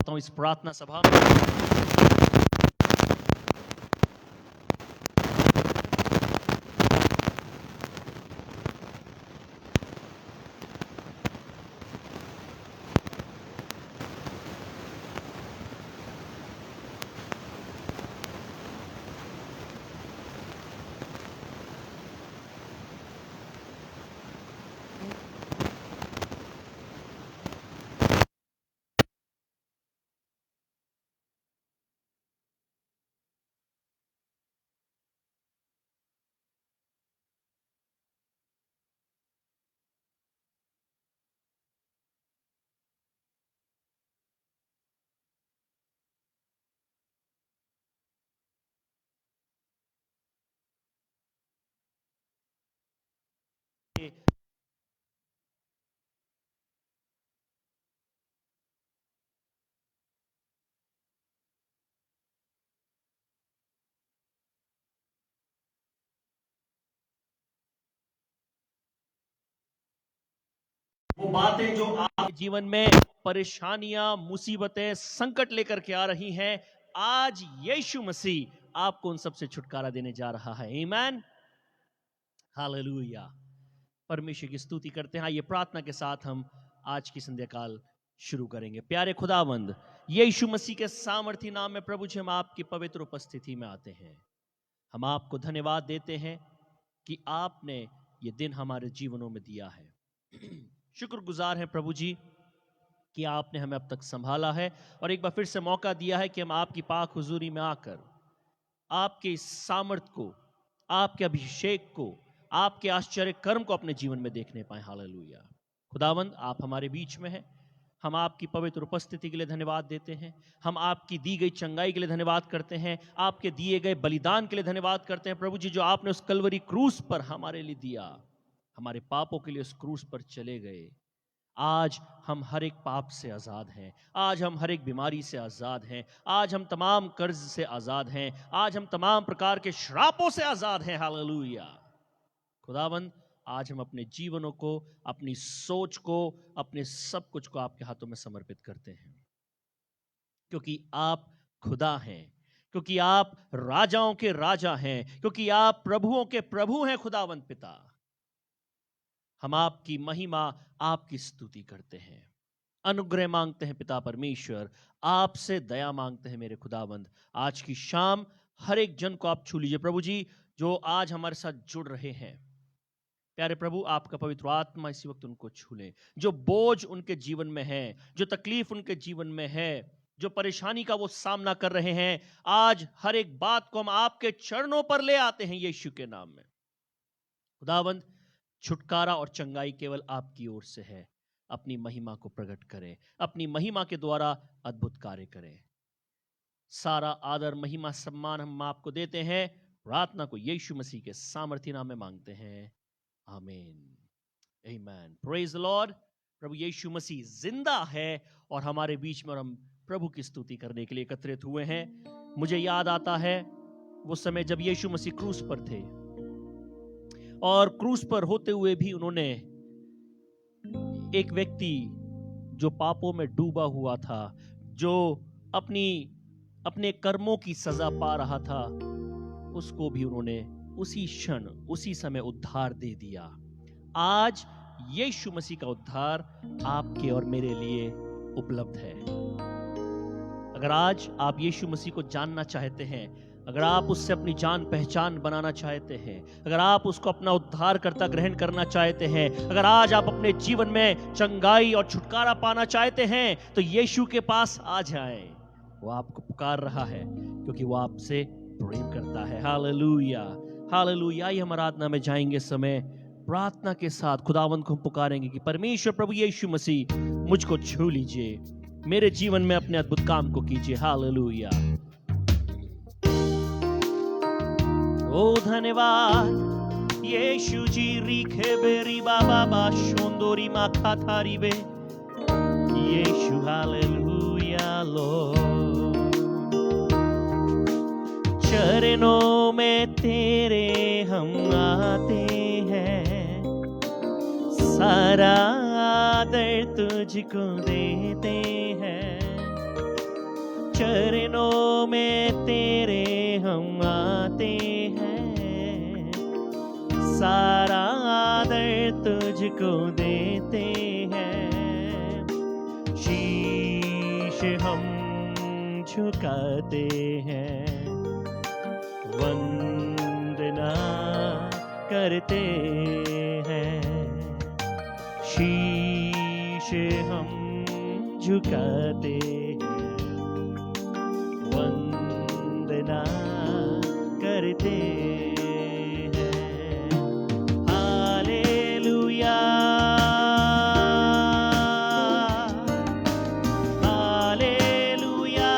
करता हूं इस प्रार्थना सभा में। वो बातें जो आपके जीवन में परेशानियां, मुसीबतें, संकट लेकर के आ रही हैं, आज यीशु मसीह आपको उन सब से छुटकारा देने जा रहा है। आमीन, हालेलुया। परमेश्वर की स्तुति करते हैं। ये प्रार्थना के साथ हम आज की संध्या काल शुरू करेंगे। प्यारे खुदावंद, यीशु मसीह के सामर्थी नाम में प्रभु जी हम आपकी पवित्र उपस्थिति में आते हैं। हम आपको धन्यवाद देते हैं कि आपने ये दिन हमारे जीवनों में दिया है। शुक्रगुजार हैं प्रभु जी कि आपने हमें अब तक संभाला है और एक बार फिर से मौका दिया है कि हम आपकी पाक हुजूरी में आकर आपके इस सामर्थ को, आपके अभिषेक को, आपके आश्चर्य कर्म को अपने जीवन में देखने पाए। हालेलुया। खुदावंद, आप हमारे बीच में हैं। हम आपकी पवित्र उपस्थिति के लिए धन्यवाद देते हैं। हम आपकी दी गई चंगाई के लिए धन्यवाद करते हैं। आपके दिए गए बलिदान के लिए धन्यवाद करते हैं प्रभु जी, जो आपने उस कलवरी क्रूस पर हमारे लिए दिया। हमारे पापों के लिए उस क्रूस पर चले गए। आज हम हर एक पाप से आज़ाद हैं। आज हम हर एक बीमारी से आज़ाद हैं। आज हम तमाम कर्ज से आज़ाद हैं। आज हम तमाम प्रकार के श्रापों से आज़ाद हैं। हालेलुया। खुदावंद, आज हम अपने जीवनों को, अपनी सोच को, अपने सब कुछ को आपके हाथों में समर्पित करते हैं, क्योंकि आप खुदा हैं, क्योंकि आप राजाओं के राजा हैं, क्योंकि आप प्रभुओं के प्रभु हैं। खुदावंद पिता, हम आपकी महिमा, आपकी स्तुति करते हैं। अनुग्रह मांगते हैं पिता परमेश्वर, आपसे दया मांगते हैं मेरे खुदावंद। आज की शाम हर एक जन को आप छू लीजिए प्रभु जी, जो आज हमारे साथ जुड़ रहे हैं। प्यारे प्रभु, आपका पवित्र आत्मा इसी वक्त उनको छू ले। जो बोझ उनके जीवन में है, जो तकलीफ उनके जीवन में है, जो परेशानी का वो सामना कर रहे हैं, आज हर एक बात को हम आपके चरणों पर ले आते हैं यीशु के नाम में। खुदावंद, छुटकारा और चंगाई केवल आपकी ओर से है। अपनी महिमा को प्रकट करें, अपनी महिमा के द्वारा अद्भुत कार्य करें। सारा आदर, महिमा, सम्मान हम आपको देते हैं। प्रार्थना को यीशु मसीह के सामर्थी नाम में मांगते हैं, आमीन, आमीन। Praise the lord. प्रभु यीशु मसीह जिंदा है और हमारे बीच में, और हम प्रभु की स्तुति करने के लिए एकत्रित हुए हैं। मुझे याद आता है वो समय जब यीशु मसीह क्रूस पर थे, और क्रूस पर होते हुए भी उन्होंने एक व्यक्ति जो पापों में डूबा हुआ था, जो अपने कर्मों की सजा पा रहा था, उसको भी उन्होंने उसी क्षण, उसी समय उद्धार दे दिया। आज यीशु मसीह का उद्धार आपके और मेरे लिए उपलब्ध है। अगर आज आप यीशु मसीह को जानना चाहते हैं, अगर आप उससे अपनी जान पहचान बनाना चाहते हैं, अगर आप उसको अपना उद्धारकर्ता ग्रहण करना चाहते हैं, अगर आज आप अपने जीवन में चंगाई और छुटकारा पाना चाहते हैं, तो यीशु के पास आ जाएं। वो आपको पुकार रहा है, क्योंकि वो आपसे प्रेम करता है। Hallelujah, hallelujah. ये हम आराधना में जाएंगे समय प्रार्थना के साथ खुदावंद को हम पुकारेंगे कि परमेश्वर प्रभु यीशु मसीह, मुझको छू लीजिए, मेरे जीवन में अपने अद्भुत काम को कीजिए। हालेलुया। ओ धन्यवाद यीशु जी, रीखे बेरी बाबा बा शोंदोरी माखा थारी बे यीशु। हालेलुया लॉर्ड, चरणों में तेरे हम आते हैं, सारा आदर तुझको देते हैं। चरणों में तेरे हम आते हैं, सारा आदर तुझको देते हैं, शीश हम झुकाते हैं, वंदना करते हैं, शीश हम झुकाते हैं, वंदना करते हैं। हालेलुया, हालेलुया,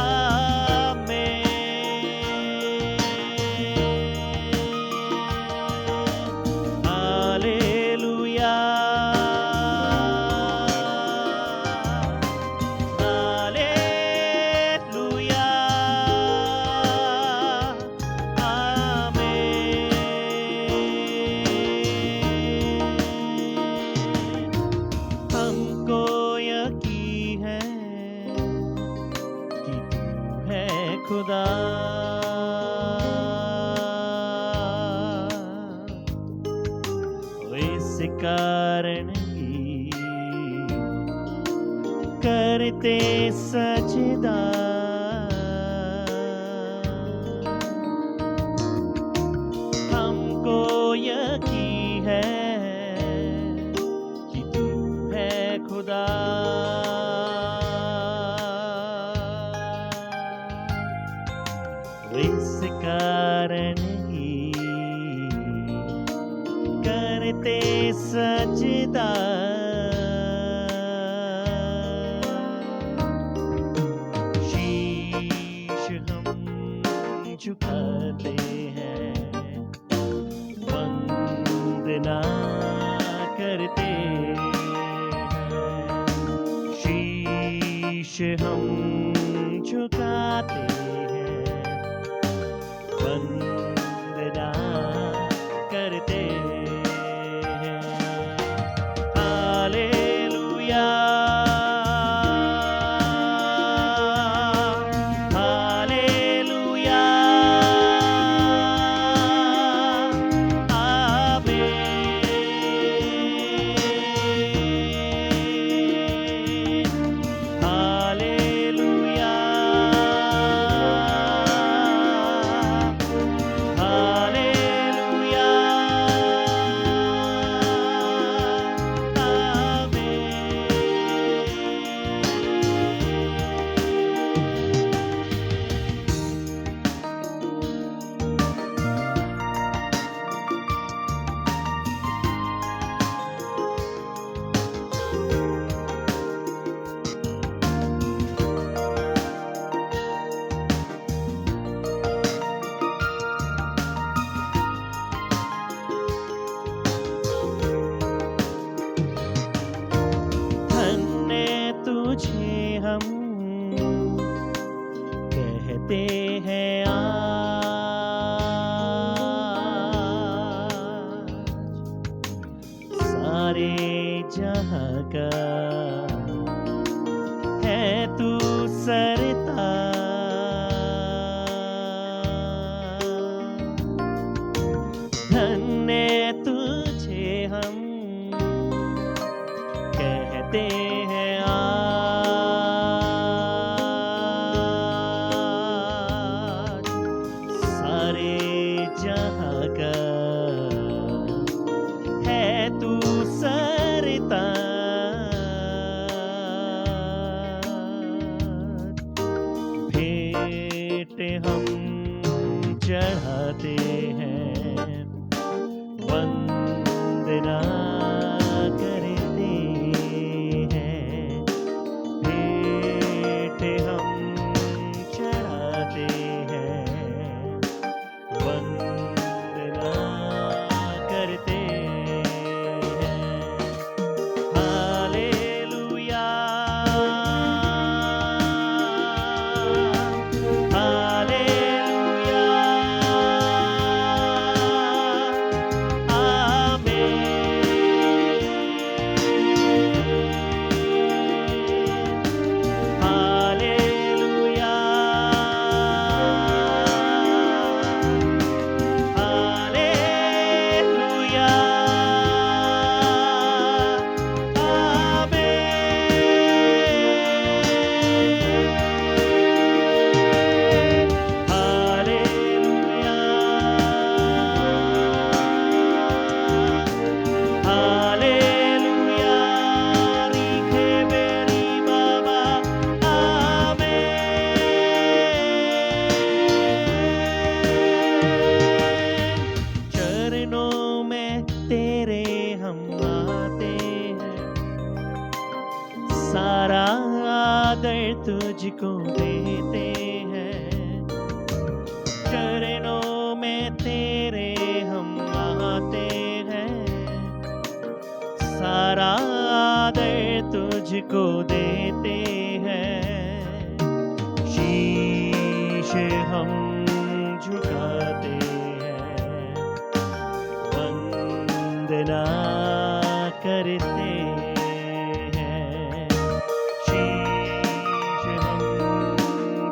आमेन। हालेलुया, हालेलुया, आमेन। हमको यकीन है कि तू है खुदा, इस कारण ही करते सजदा, हमको यकीन है कि तू है खुदा, इस कारण ही करते सजदा, शीश हम झुकाते हैं, वंदना करते हैं, शीश हम झुकाते हैं, वंदना करते हैं। हालेलुया, हालेलुया, आमेन। हालेलुया, हालेलुया, धन्य तुझे हम कहते हैं आज, सारे जहां का है तू सरताज, धन्य तुझे हम कहते हैं आज, सारे जहां का है तू सरताज, सारा आदर तुझको देते हैं, चरणों में तेरे हम आते हैं। सारा आदर तुझको देते हैं, शीश हम झुकाते हैं, वंदना करते हैं। शीश हम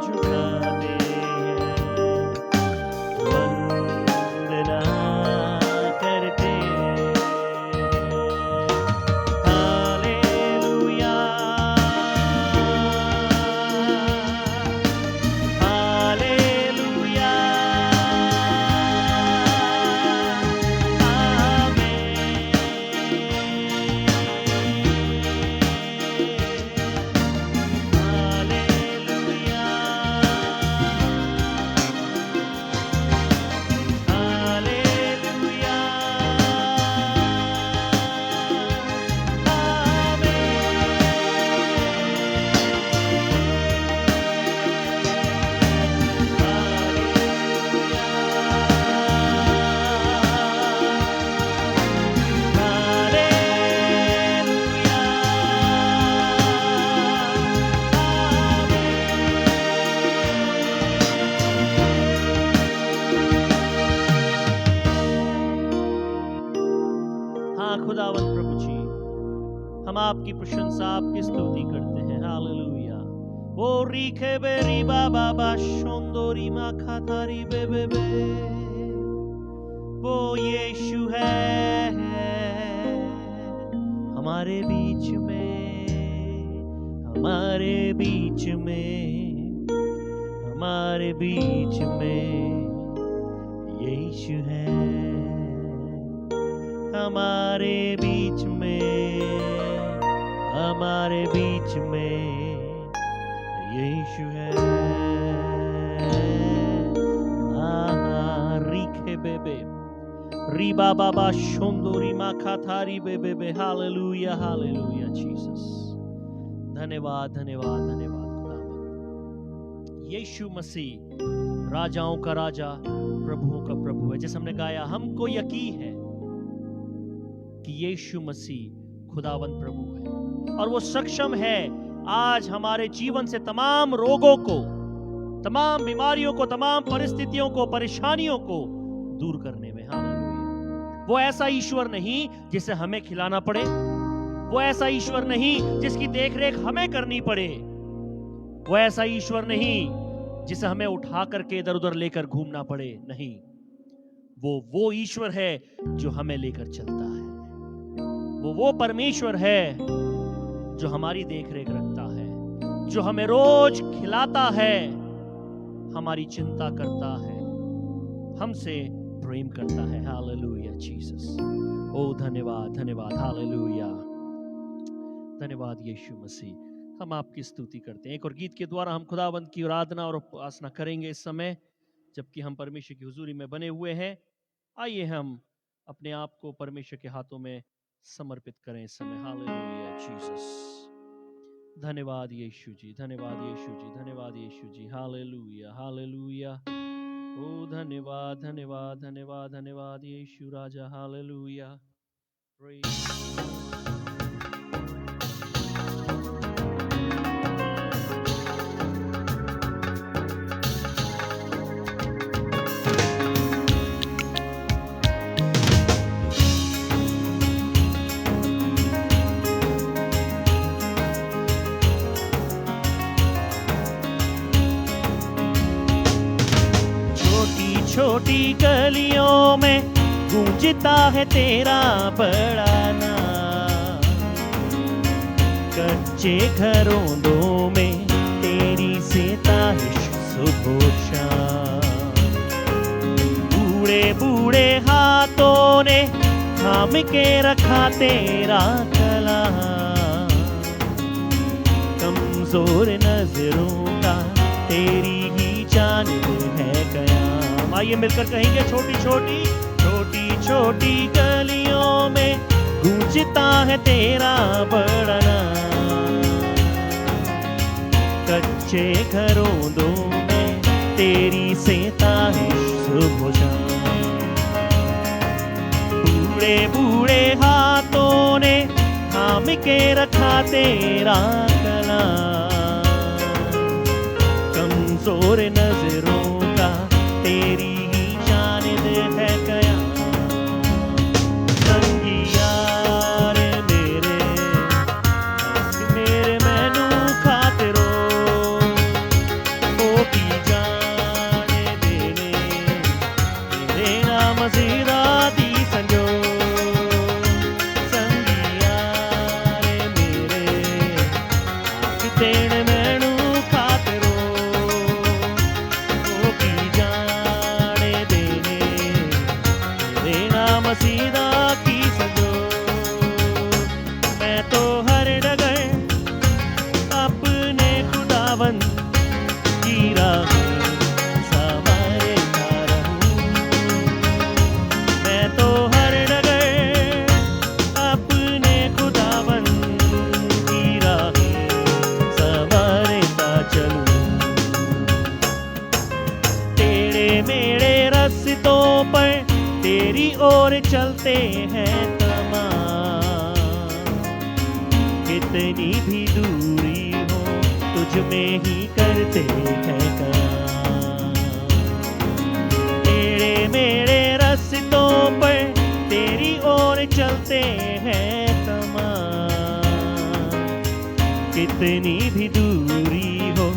झुकाते हैं, वंदना करते हैं। हालेलुया, हालेलुया, खुदावंद प्रभु जी, हम आपकी प्रशंसा, आपकी स्तुति करते हैं। हालेलुया। ओ रीखे बेरी बाबा बा शोंदोरी मा खातारी बेबे, वो यीशु है हमारे बीच में, हमारे बीच में, हमारे बीच में यीशु है। हमारे बीच में, हमारे बीच में यीशु है। रीखे बेबे रीबा बाबा शोंदोरी माखा थारी बेबे बे। Hallelujah, hallelujah Jesus. धन्यवाद, धन्यवाद, धन्यवाद खुदावंद। यीशु मसीह राजाओं का राजा, प्रभुओं का प्रभु है। जैसे हमने गाया, हमको यकीन है कि यीशु मसीह खुदावंद प्रभु है और वो सक्षम है आज हमारे जीवन से तमाम रोगों को, तमाम बीमारियों को, तमाम परिस्थितियों को, परेशानियों को दूर करने में। हालेलुया। वो ऐसा ईश्वर नहीं जिसे हमें खिलाना पड़े, वो ऐसा ईश्वर नहीं जिसकी देखरेख हमें करनी पड़े, वो ऐसा ईश्वर नहीं जिसे हमें उठा करके इधर उधर लेकर घूमना पड़े। नहीं, वो ईश्वर है जो हमें लेकर चलता है। वो परमेश्वर है जो हमारी देखरेख रखता है, जो हमें रोज खिलाता है, हमारी चिंता करता है, हमसे प्रेम करता है। Hallelujah Jesus. ओ धन्यवाद, धन्यवाद, हालेलुया, धन्यवाद यीशु मसीह। हम आपकी स्तुति करते हैं। एक और गीत के द्वारा हम खुदावंद की आराधना और उपासना करेंगे इस समय, जबकि हम परमेश्वर की हुजूरी में बने हुए हैं। आइए हम अपने आप को परमेश्वर के हाथों में समर्पित करें इस समय। Hallelujah Jesus. धन्यवाद यीशु जी, धन्यवाद यीशु जी, धन्यवाद यीशु जी। हालेलुया, हालेलुया। ओ धन्यवाद, धन्यवाद, धन्यवाद, धन्यवाद यीशु राजा। हालेलुया। छोटी गलियों में गूंजता है तेरा बड़ा नाम, कच्चे घरों में तेरी सितारिश सुबह शाम। बूढ़े बूढ़े हाथों ने थाम के रखा तेरा कलाम, कमजोर नजरों का तेरी ही जानिब है कयाम। आइए मिलकर कहेंगे, छोटी छोटी छोटी छोटी गलियों में गूंजता है तेरा बड़ा नाम, कच्चे घरों में तेरी सताइश सुबह शाम। बूढ़े बूढ़े हाथों ने थाम के रखा तेरा कलाम, कमजोर नजरों का तेरी ही जानिद है कया। संगिया रे मेरे मैनू खातिरो ओ की जाने देने तेरे नाम मसीदा दी संजो। संगिया रे मेरे तेरे मैनू खातिरो ओ की जाने देने तेरे नाम मसीदा की संजो। मैं तो हर डगर अपने खुदावन की राह संवारता रहूं। मैं तो हर डगर अपने खुदावन की राह संवारता चलूं। तेरे मेरे रस्तों पर तेरी ओर चलते हैं तमाम, कितनी भी दूरी हो तुझ में ही करते हैं काम। तेरे मेरे रस्तों पर तेरी ओर चलते हैं तमाम, कितनी भी दूरी हो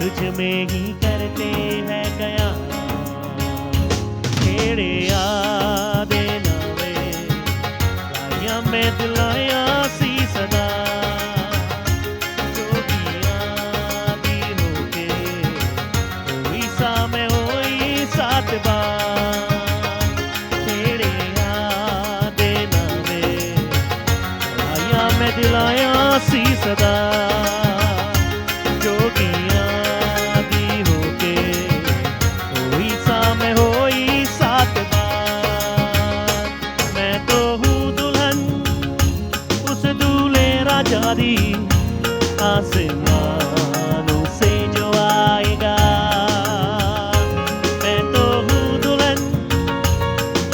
तुझ में ही करते हैं कया। तेरे आदे नावे लाया मैं दिलाया सी सदा, जो भी आदि होके होई सा मैं होई सात बार। तेरे आदे नावे लाया मैं दिलाया सी सदा, जो भी आदि होके होई सा मैं होई सात बार। मैं तो हूँ दुल्हन उस दूल्हे राजा दी, आसमानों से जो आएगा। मैं तो हूँ दुल्हन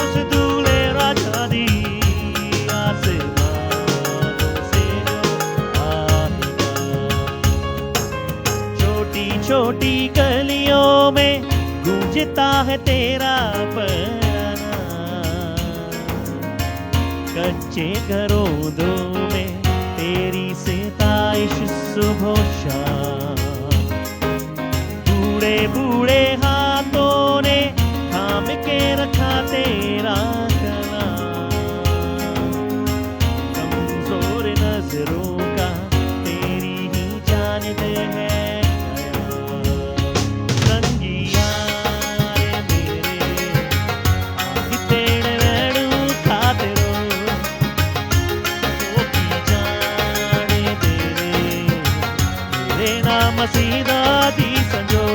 उस दूल्हे राजा दी, आसमानों से जो आएगा। छोटी छोटी गलियों में गूंजता है तेरा पराना, कच्चे घरों में तेरी सताइश सुबह शाम। बूढ़े बूढ़े हाथों ने थाम के रखा तेरा कलाम, कमजोर नजरों का तेरी ही जानिद है कया। संगिया रे मेरे आखि तेरे मैनू खातिरो ओ की जाने देने तेरे नाम मसीदा दी संजो।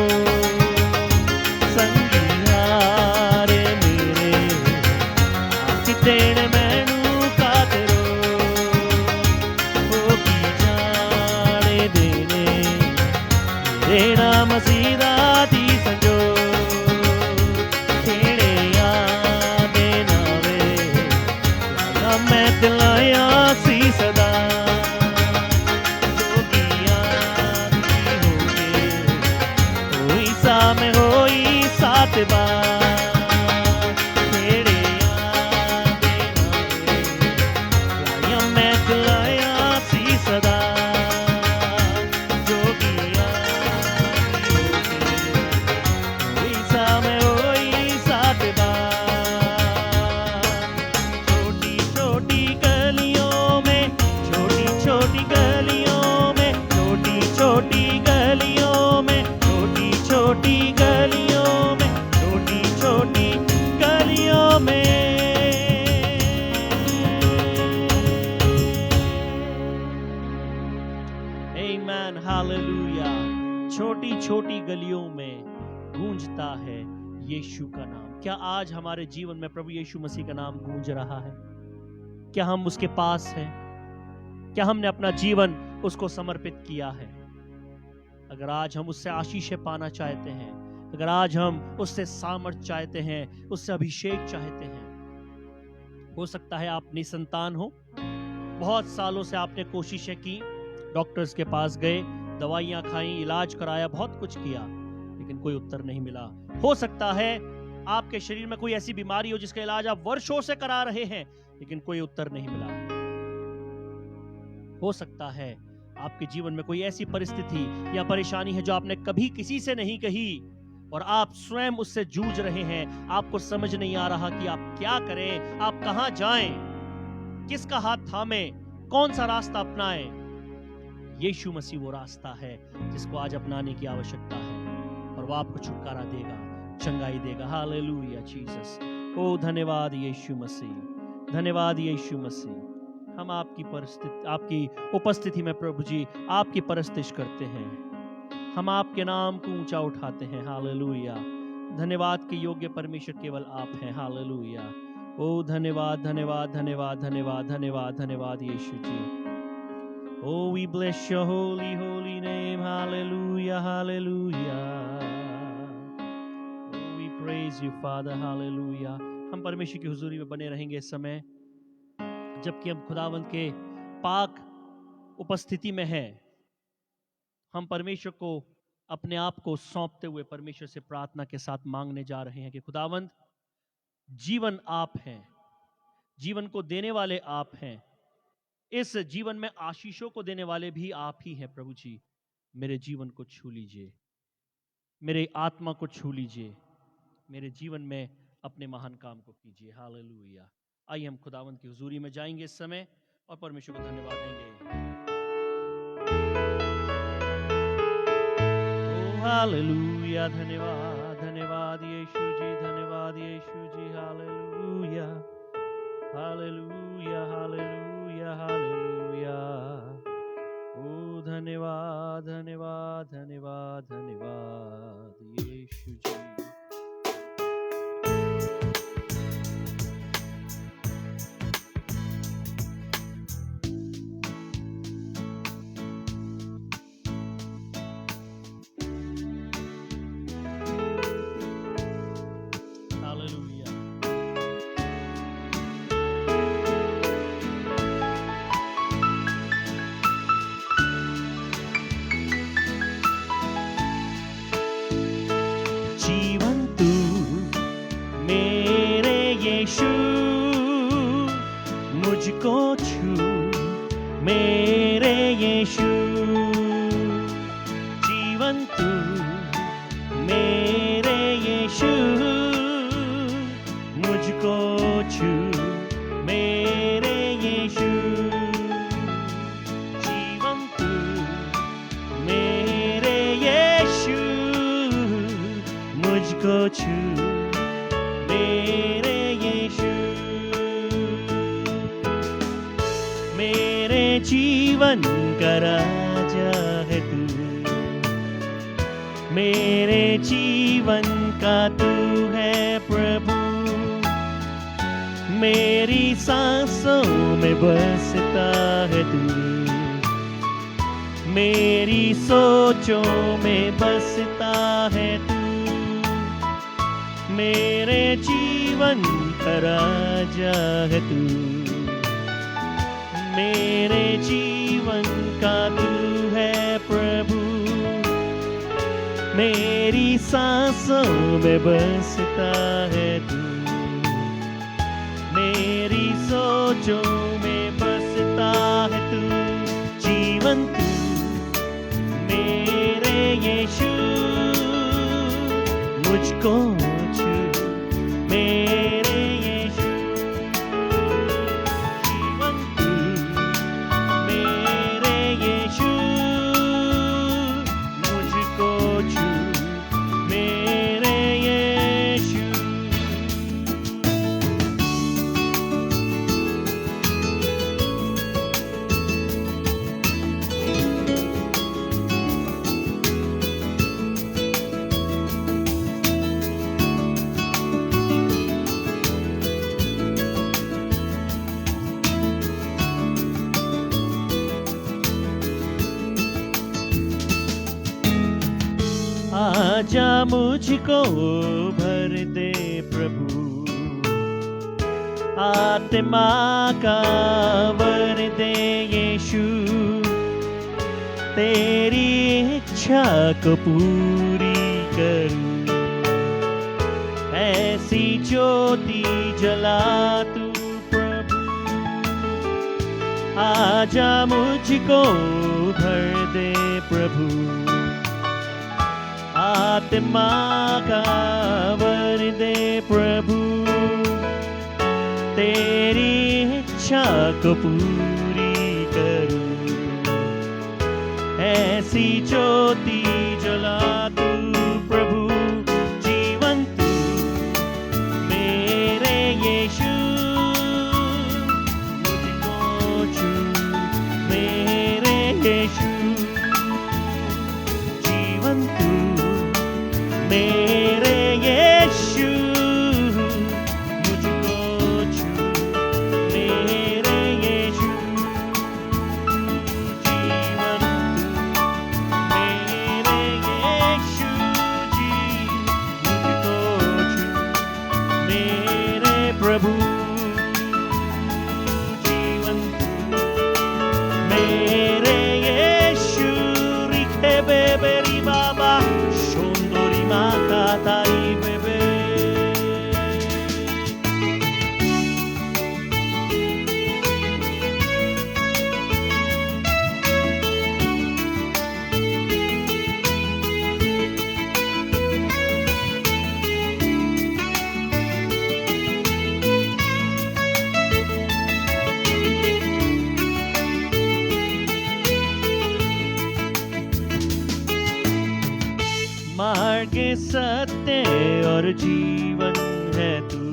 संगिया रे मेरे आखि तेरे मैनू खातिरो ओ की जाने देने तेरे नाम मसीदा दी संजो। तेरे आदे नावे लाया मैं दिलाया सी सदा, जो की आदि होके होई सा मैं होई सात बार। तेरे आदे नावे लाया मैं दिलाया सी सदा, जो की आदि होके होई सा मैं होई सात बार। छोटी छोटी गलियों में, छोटी छोटी गलियों में, छोटी छोटी गलियों में, छोटी छोटी गलियों में, छोटी छोटी गलियों में। Amen, hallelujah। छोटी छोटी गलियों में गूंजता है यीशु का नाम। क्या आज हमारे जीवन में प्रभु यीशु मसीह का नाम गूंज रहा है? क्या हम उसके पास हैं? क्या हमने अपना जीवन उसको समर्पित किया है? अगर आज हम उससे आशीषें पाना चाहते हैं, अगर आज हम उससे सामर्थ चाहते हैं, उससे अभिषेक चाहते हैं, हो सकता है आप निसंतान हो, बहुत सालों से आपने कोशिशें की, डॉक्टर्स के पास गए, दवाइयां खाई, इलाज कराया, बहुत कुछ किया, लेकिन कोई उत्तर नहीं मिला। हो सकता है आपके शरीर में कोई ऐसी बीमारी हो जिसका इलाज आप वर्षों से करा रहे हैं, लेकिन कोई उत्तर नहीं मिला। हो सकता है आपके जीवन में कोई ऐसी परिस्थिति या परेशानी है जो आपने कभी किसी से नहीं कही और आप स्वयं उससे जूझ रहे हैं। आपको समझ नहीं आ रहा कि आप क्या करें, आप कहां जाएं, किसका हाथ थामें, कौन सा रास्ता अपनाएं। यीशु मसीह वो रास्ता है जिसको आज अपनाने की आवश्यकता है और वो आपको छुटकारा देगा, चंगाई देगा। Hallelujah Jesus. ओ धन्यवाद यीशु मसीह, धन्यवाद यीशु मसीह। हम आपकी उपस्थिति में प्रभु जी आपकी परस्तिश करते हैं, हम आपके नाम को ऊंचा उठाते हैं। हालेलुया। धन्यवाद के योग्य परमेश्वर केवल आप हैं। हालेलुया। ओ धन्यवाद धन्यवाद धन्यवाद धन्यवाद धन्यवाद धन्यवाद यीशु जी। Oh, we bless your holy, holy name. Hallelujah, hallelujah. Oh, we praise you, Father. Hallelujah. हम परमेश्वर की हुजूरी में बने रहेंगे इस समय, जबकि हम खुदावंद के पाक उपस्थिति में हैं। हम परमेश्वर को अपने आप को सौंपते हुए परमेश्वर से प्रार्थना के साथ मांगने जा रहे हैं कि खुदावंद, जीवन आप हैं, जीवन को देने वाले आप हैं, इस जीवन में आशीषों को देने वाले भी आप ही हैं। प्रभु जी, मेरे जीवन को छू लीजिए, मेरे आत्मा को छू लीजिए, मेरे जीवन में अपने महान काम को कीजिए। हालेलुया। आइए हम खुदावंद की हुजूरी में जाएंगे इस समय और परमेश्वर को धन्यवाद देंगे। ओ हालेलुया, धन्यवाद धन्यवाद यीशु जी, धन्यवाद यीशु जी। हालेलुया हालेलुया हालेलुया हालेलुया। ओ धन्यवाद धन्यवाद धन्यवाद धन्यवाद यीशु जी। जीवन तू मेरे यीशु, मुझको छू मेरे यीशु। जीवन तू मेरे यीशु, मुझको छू मेरे यीशु। जीवन तू मेरे यीशु, मुझको छू मेरे यीशु। मेरे जीवन का राजा है तू, मेरे जीवन का तू है प्रभु। मेरी सांसों में बसता है तू, मेरी सोचों में बसता है तू। मेरे जीवन का राजा है तू, मेरे जीवन का तू है प्रभु। मेरी सांसों में बसता है तू, मेरी सोचों में बसता है तू। जीवन तू मेरे यीशु, मुझको छू मेरे यीशु। जीवन तू मेरे यीशु, मुझको छू मेरे यीशु। आजा मुझको भर दे प्रभु, आत्मा का वर दे यीशु, तेरी इच्छा को पूरी करूं, ऐसी ज्योति जला तू प्रभु। आजा मुझको भर दे प्रभु, आत्मा का वर दे प्रभु, तेरी इच्छा को पूरी करूं, ऐसी ज्योति जला तू प्रभु। जीवन तू मेरे यीशु, मुझको छू मेरे यीशु, जीवन तू मेरे यीशु, मुझको छू मेरे यीशु, जीवन तू मेरे यीशु जी, मुझको छू मेरे प्रभु, जीवन तू मेरे यीशु। रिखे बेबेरी बाबा शोंदोरी माता ताई बेबे, मार्ग सत्य और जीवन है तू,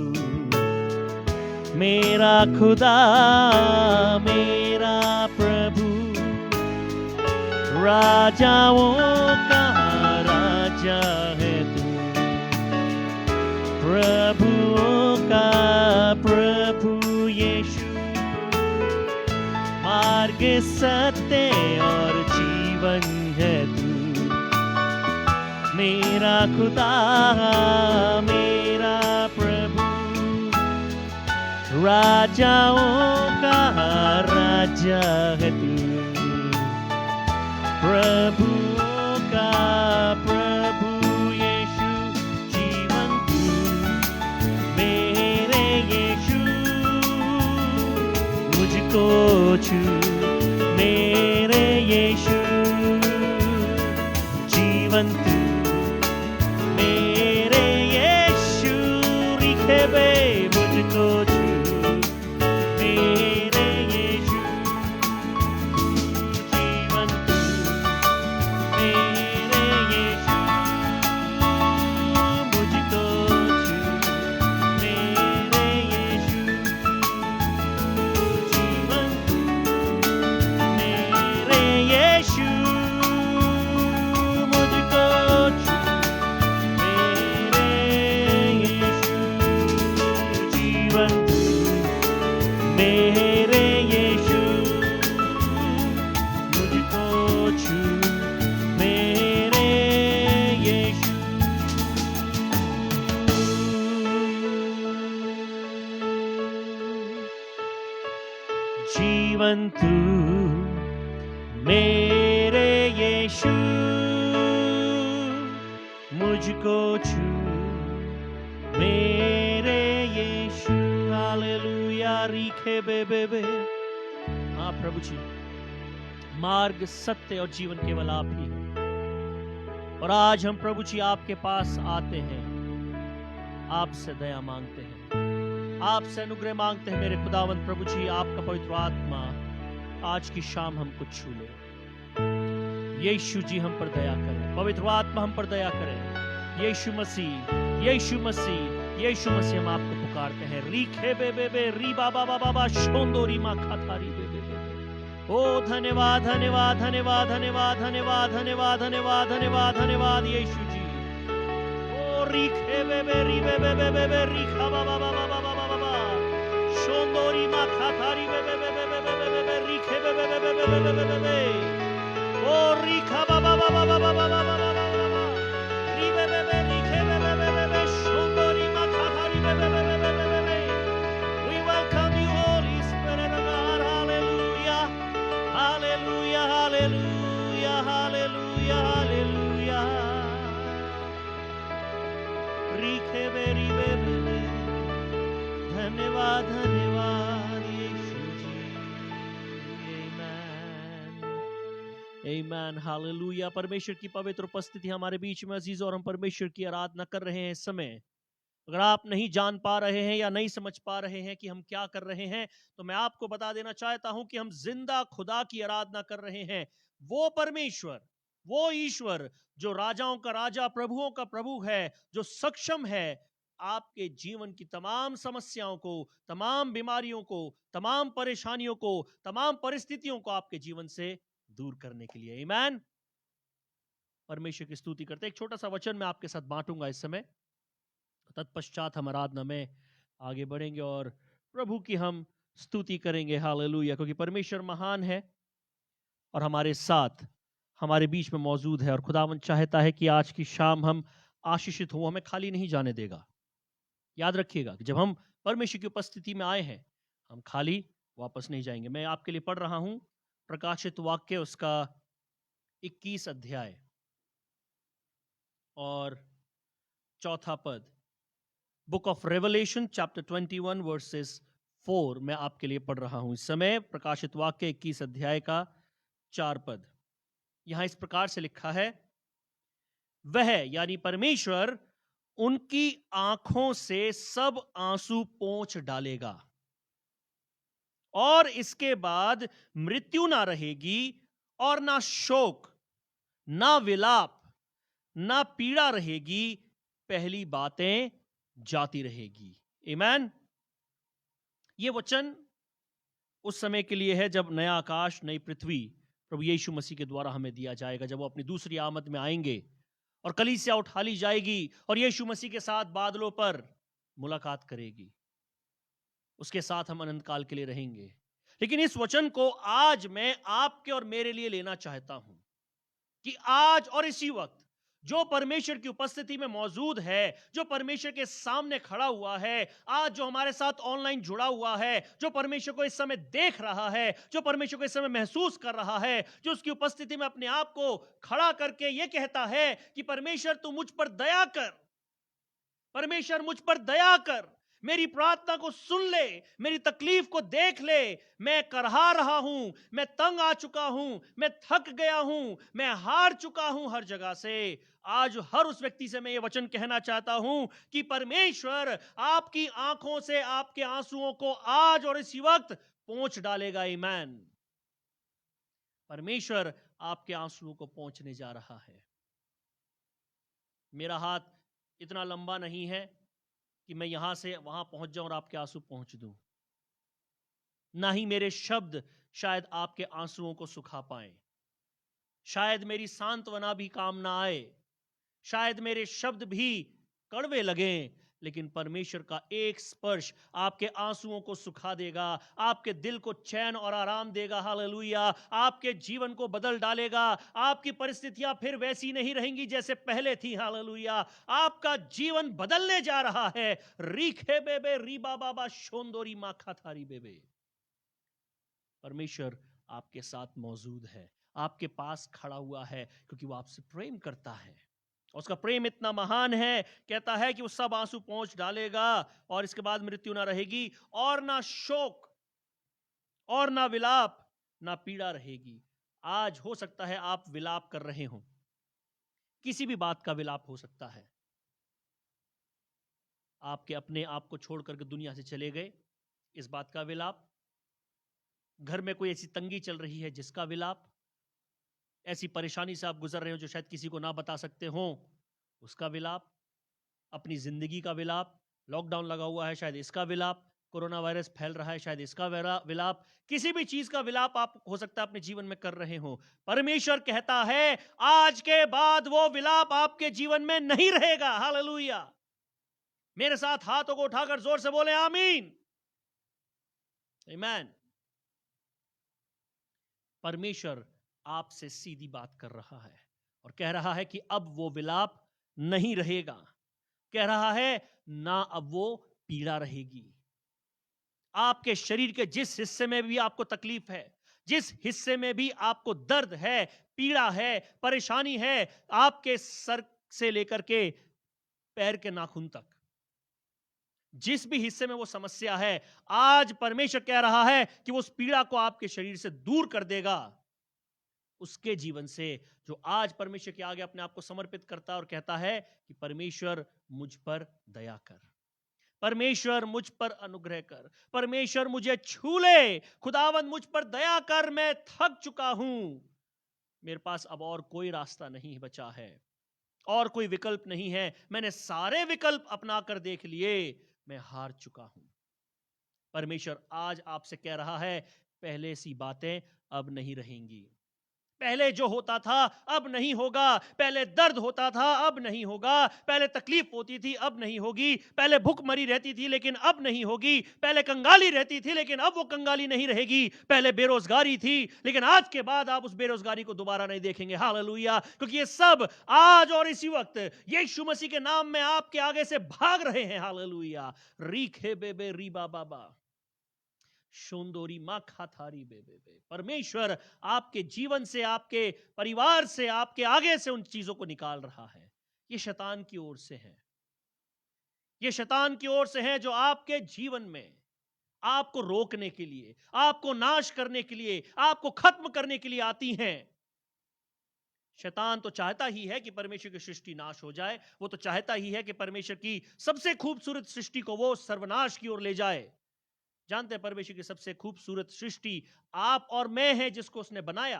मेरा खुदा मेरा प्रभु, राजाओं का राजा है तू, प्रभुओं का प्रभु यीशु। मार्ग सत्य और जीवन है तू, मेरा खुदा मेरा प्रभु, राजाओं का राजा है तू, प्रभुओं का प्रभु यीशु। जीवन तू मेरे यीशु, मुझको छू मेरे यीशु, जीवन तू मेरे यीशु। रिखे बे मुझको छू मेरे यीशु, जीवन तू मेरे यीशु, मुझको छू मेरे यीशु, जीवन तू मेरे यीशु, मुझको छू मेरे यीशु, मुझको छू मेरे यीशु। जीवन तू मेरे यीशु, मुझको छू मेरे यीशु। हालेलुया। रिखे बे। हाँ प्रभु जी, मार्ग सत्य और जीवन केवल आप ही हैं। और आज हम प्रभु जी आपके पास आते हैं, आपसे दया मांगते हैं, आपसे अनुग्रह मांगते हैं। मेरे खुदावंद प्रभु जी, आपका पवित्र आत्मा आज की शाम हमको छू ले। यीशु जी हम पर दया करें, पवित्र आत्मा हम पर दया करें। यीशु मसीह, यीशु मसीह, यीशु मसीह, हम आपको पुकारते हैं। रीखे बे री बाबा बाबा शोंदोरी मा खाथारी बे। ओ धन्यवाद धन्यवाद धन्यवाद धन्यवाद धन्यवाद धन्यवाद धन्यवाद धन्यवाद धन्यवाद यीशु जी। ओ रीखे बे री बे रीखा बाबा बाबा बाबा बाबा शोंदोरी मा खाथारी बे रीखे बे। ओ रीखा बाबा बाबा बाबा बाबा री बे आमीन, हालेलुया। परमेश्वर की पवित्र उपस्थिति हमारे बीच में अजीज, और हम परमेश्वर की आराधना कर रहे हैं इस समय। अगर आप नहीं जान पा रहे हैं या नहीं समझ पा रहे हैं कि हम क्या कर रहे हैं, तो मैं आपको बता देना चाहता हूं कि हम जिंदा खुदा की आराधना कर रहे हैं। वो परमेश्वर, वो ईश्वर जो राजाओं का राजा, प्रभुओं का प्रभु है, जो सक्षम है आपके जीवन की तमाम समस्याओं को, तमाम बीमारियों को, तमाम परेशानियों को, तमाम परिस्थितियों को आपके जीवन से दूर करने के लिए। आमीन। परमेश्वर की स्तुति करते। एक छोटा सा वचन मैं आपके साथ बांटूंगा इस समय, तत्पश्चात हम आराधना में आगे बढ़ेंगे और प्रभु की हम स्तुति करेंगे। हालेलुया। क्योंकि परमेश्वर महान है और हमारे साथ, हमारे बीच में मौजूद है, और खुदावंद चाहता है कि आज की शाम हम आशीषित हो, हमें खाली नहीं जाने देगा। याद रखिएगा कि जब हम परमेश्वर की उपस्थिति में आए हैं, हम खाली वापस नहीं जाएंगे। मैं आपके लिए पढ़ रहा हूं प्रकाशित वाक्य उसका 21 अध्याय और चौथा पद। Book of revelation chapter 21 versus 4 मैं आपके लिए पढ़ रहा हूं इस समय। प्रकाशित वाक्य 21 अध्याय का 4 पद। यहां इस प्रकार से लिखा है, वह यानी परमेश्वर उनकी आंखों से सब आंसू पोंछ डालेगा और इसके बाद मृत्यु ना रहेगी और ना शोक, ना विलाप, ना पीड़ा रहेगी, पहली बातें जाती रहेगी। आमीन। ये वचन उस समय के लिए है जब नया आकाश, नई पृथ्वी प्रभु यीशु मसीह के द्वारा हमें दिया जाएगा, जब वो अपनी दूसरी आमद में आएंगे और कलीसिया उठा ली जाएगी और यीशु मसीह के साथ बादलों पर मुलाकात करेगी। उसके साथ हम अनंत काल के लिए रहेंगे। लेकिन इस वचन को आज मैं आपके और मेरे लिए लेना चाहता हूं कि आज और इसी वक्त जो परमेश्वर की उपस्थिति में मौजूद है, जो परमेश्वर के सामने खड़ा हुआ है, आज जो हमारे साथ ऑनलाइन जुड़ा हुआ है, जो परमेश्वर को इस समय देख रहा है, जो परमेश्वर को इस समय महसूस कर रहा है, जो उसकी उपस्थिति में अपने आप को खड़ा करके यह कहता है कि परमेश्वर तू मुझ पर दया कर, परमेश्वर मुझ पर दया कर, मेरी प्रार्थना को सुन ले, मेरी तकलीफ को देख ले, मैं करहा रहा हूं, मैं तंग आ चुका हूं, मैं थक गया हूं, मैं हार चुका हूं हर जगह से। आज हर उस व्यक्ति से मैं ये वचन कहना चाहता हूं कि परमेश्वर आपकी आंखों से आपके आंसुओं को आज और इसी वक्त पोंछ डालेगा। आमीन। परमेश्वर आपके आंसुओं को पोंछने जा रहा है। मेरा हाथ इतना लंबा नहीं है कि मैं यहां से वहां पहुंच जाऊं और आपके आंसू पहुंच दूं। ना ही मेरे शब्द शायद आपके आंसुओं को सुखा पाए, शायद मेरी सांत्वना भी काम ना आए, शायद मेरे शब्द भी कड़वे लगें, लेकिन परमेश्वर का एक स्पर्श आपके आंसुओं को सुखा देगा, आपके दिल को चैन और आराम देगा। हालेलुया। आपके जीवन को बदल डालेगा। आपकी परिस्थितियां फिर वैसी नहीं रहेंगी जैसे पहले थी। हालेलुया। आपका जीवन बदलने जा रहा है। रीखे बेबे रीबा बाबा शोंदोरी माखा थारी बेबे। परमेश्वर आपके साथ मौजूद है, आपके पास खड़ा हुआ है, क्योंकि वो आपसे प्रेम करता है। उसका प्रेम इतना महान है, कहता है कि वो सब आंसू पोंछ डालेगा और इसके बाद मृत्यु ना रहेगी और ना शोक और ना विलाप, ना पीड़ा रहेगी। आज हो सकता है आप विलाप कर रहे हो, किसी भी बात का विलाप हो सकता है। आपके अपने आप को छोड़ करके दुनिया से चले गए, इस बात का विलाप। घर में कोई ऐसी तंगी चल रही है जिसका विलाप। ऐसी परेशानी से आप गुजर रहे हो जो शायद किसी को ना बता सकते हो, उसका विलाप। अपनी जिंदगी का विलाप, लॉकडाउन लगा हुआ है शायद इसका विलाप, कोरोना वायरस फैल रहा है शायद इसका विलाप, किसी भी चीज का विलाप आप हो सकता है अपने जीवन में कर रहे हो। परमेश्वर कहता है आज के बाद वो विलाप आपके जीवन में नहीं रहेगा। हालेलुया। मेरे साथ हाथों को उठाकर जोर से बोले आमीन। आमीन। परमेश्वर आपसे सीधी बात कर रहा है और कह रहा है कि अब वो विलाप नहीं रहेगा। कह रहा है ना अब वो पीड़ा रहेगी। आपके शरीर के जिस हिस्से में भी आपको तकलीफ है, जिस हिस्से में भी आपको दर्द है, पीड़ा है, परेशानी है, आपके सर से लेकर के पैर के नाखून तक, जिस भी हिस्से में वो समस्या है, आज परमेश्वर कह रहा है कि वो उस पीड़ा को आपके शरीर से दूर कर देगा। उसके जीवन से जो आज परमेश्वर के आगे अपने आप को समर्पित करता है और कहता है कि परमेश्वर मुझ पर दया कर, परमेश्वर मुझ पर अनुग्रह कर, परमेश्वर मुझे छू ले, खुदावंद मुझ पर दया कर, मैं थक चुका हूं, मेरे पास अब और कोई रास्ता नहीं बचा है, और कोई विकल्प नहीं है, मैंने सारे विकल्प अपना कर देख लिए, मैं हार चुका हूं। परमेश्वर आज आपसे कह रहा है, पहले सी बातें अब नहीं रहेंगी, पहले जो होता था अब नहीं होगा, पहले दर्द होता था अब नहीं होगा, पहले तकलीफ होती थी अब नहीं होगी, पहले भूख मरी रहती थी लेकिन अब नहीं होगी, पहले कंगाली रहती थी लेकिन अब वो कंगाली नहीं रहेगी, पहले बेरोजगारी थी लेकिन आज के बाद आप उस बेरोजगारी को दोबारा नहीं देखेंगे। हालेलुया! क्योंकि ये सब आज और इसी वक्त यीशु मसीह के नाम में आपके आगे से भाग रहे हैं। हालेलुया! रीखे बेबे रीबा बाबा शोंदोरी माँ खाथारी बे। परमेश्वर आपके जीवन से, आपके परिवार से, आपके आगे से उन चीजों को निकाल रहा है। ये शैतान की ओर से है, ये शैतान की ओर से है जो आपके जीवन में आपको रोकने के लिए, आपको नाश करने के लिए, आपको खत्म करने के लिए आती हैं। शैतान तो चाहता ही है कि परमेश्वर की सृष्टि नाश हो जाए, वो तो चाहता ही है कि परमेश्वर की सबसे खूबसूरत सृष्टि को वो सर्वनाश की ओर ले जाए। जानते हैं परमेश्वर की सबसे खूबसूरत सृष्टि आप और मैं है जिसको उसने बनाया।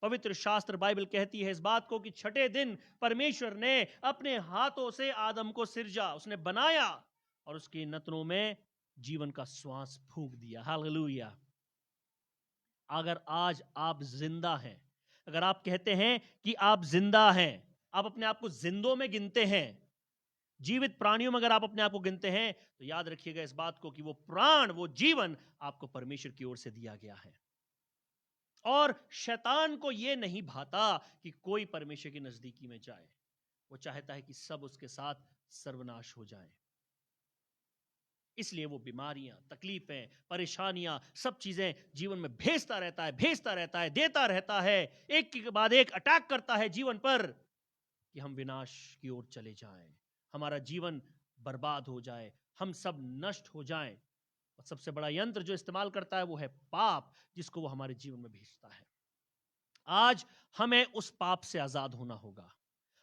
पवित्र शास्त्र बाइबल कहती है इस बात को कि छठे दिन परमेश्वर ने अपने हाथों से आदम को सिरजा, उसने बनाया और उसके नथनों में जीवन का श्वास फूंक दिया। हालेलुया! अगर आज आप जिंदा हैं, अगर आप कहते हैं कि आप जिंदा हैं, आप अपने आप को जिंदों में गिनते हैं, जीवित प्राणियों में अगर आप अपने आप को गिनते हैं, तो याद रखिएगा इस बात को कि वो प्राण, वो जीवन आपको परमेश्वर की ओर से दिया गया है। और शैतान को यह नहीं भाता कि कोई परमेश्वर की नजदीकी में जाए, वो चाहता है कि सब उसके साथ सर्वनाश हो जाए। इसलिए वो बीमारियां, तकलीफें, परेशानियां, सब चीजें जीवन में भेजता रहता है, देता रहता है, एक के बाद एक अटैक करता है जीवन पर कि हम विनाश की ओर चले जाएं, हमारा जीवन बर्बाद हो जाए, हम सब नष्ट हो जाएं। और सबसे बड़ा यंत्र जो इस्तेमाल करता है वो है पाप, जिसको वो हमारे जीवन में भेजता है। आज हमें उस पाप से आजाद होना होगा।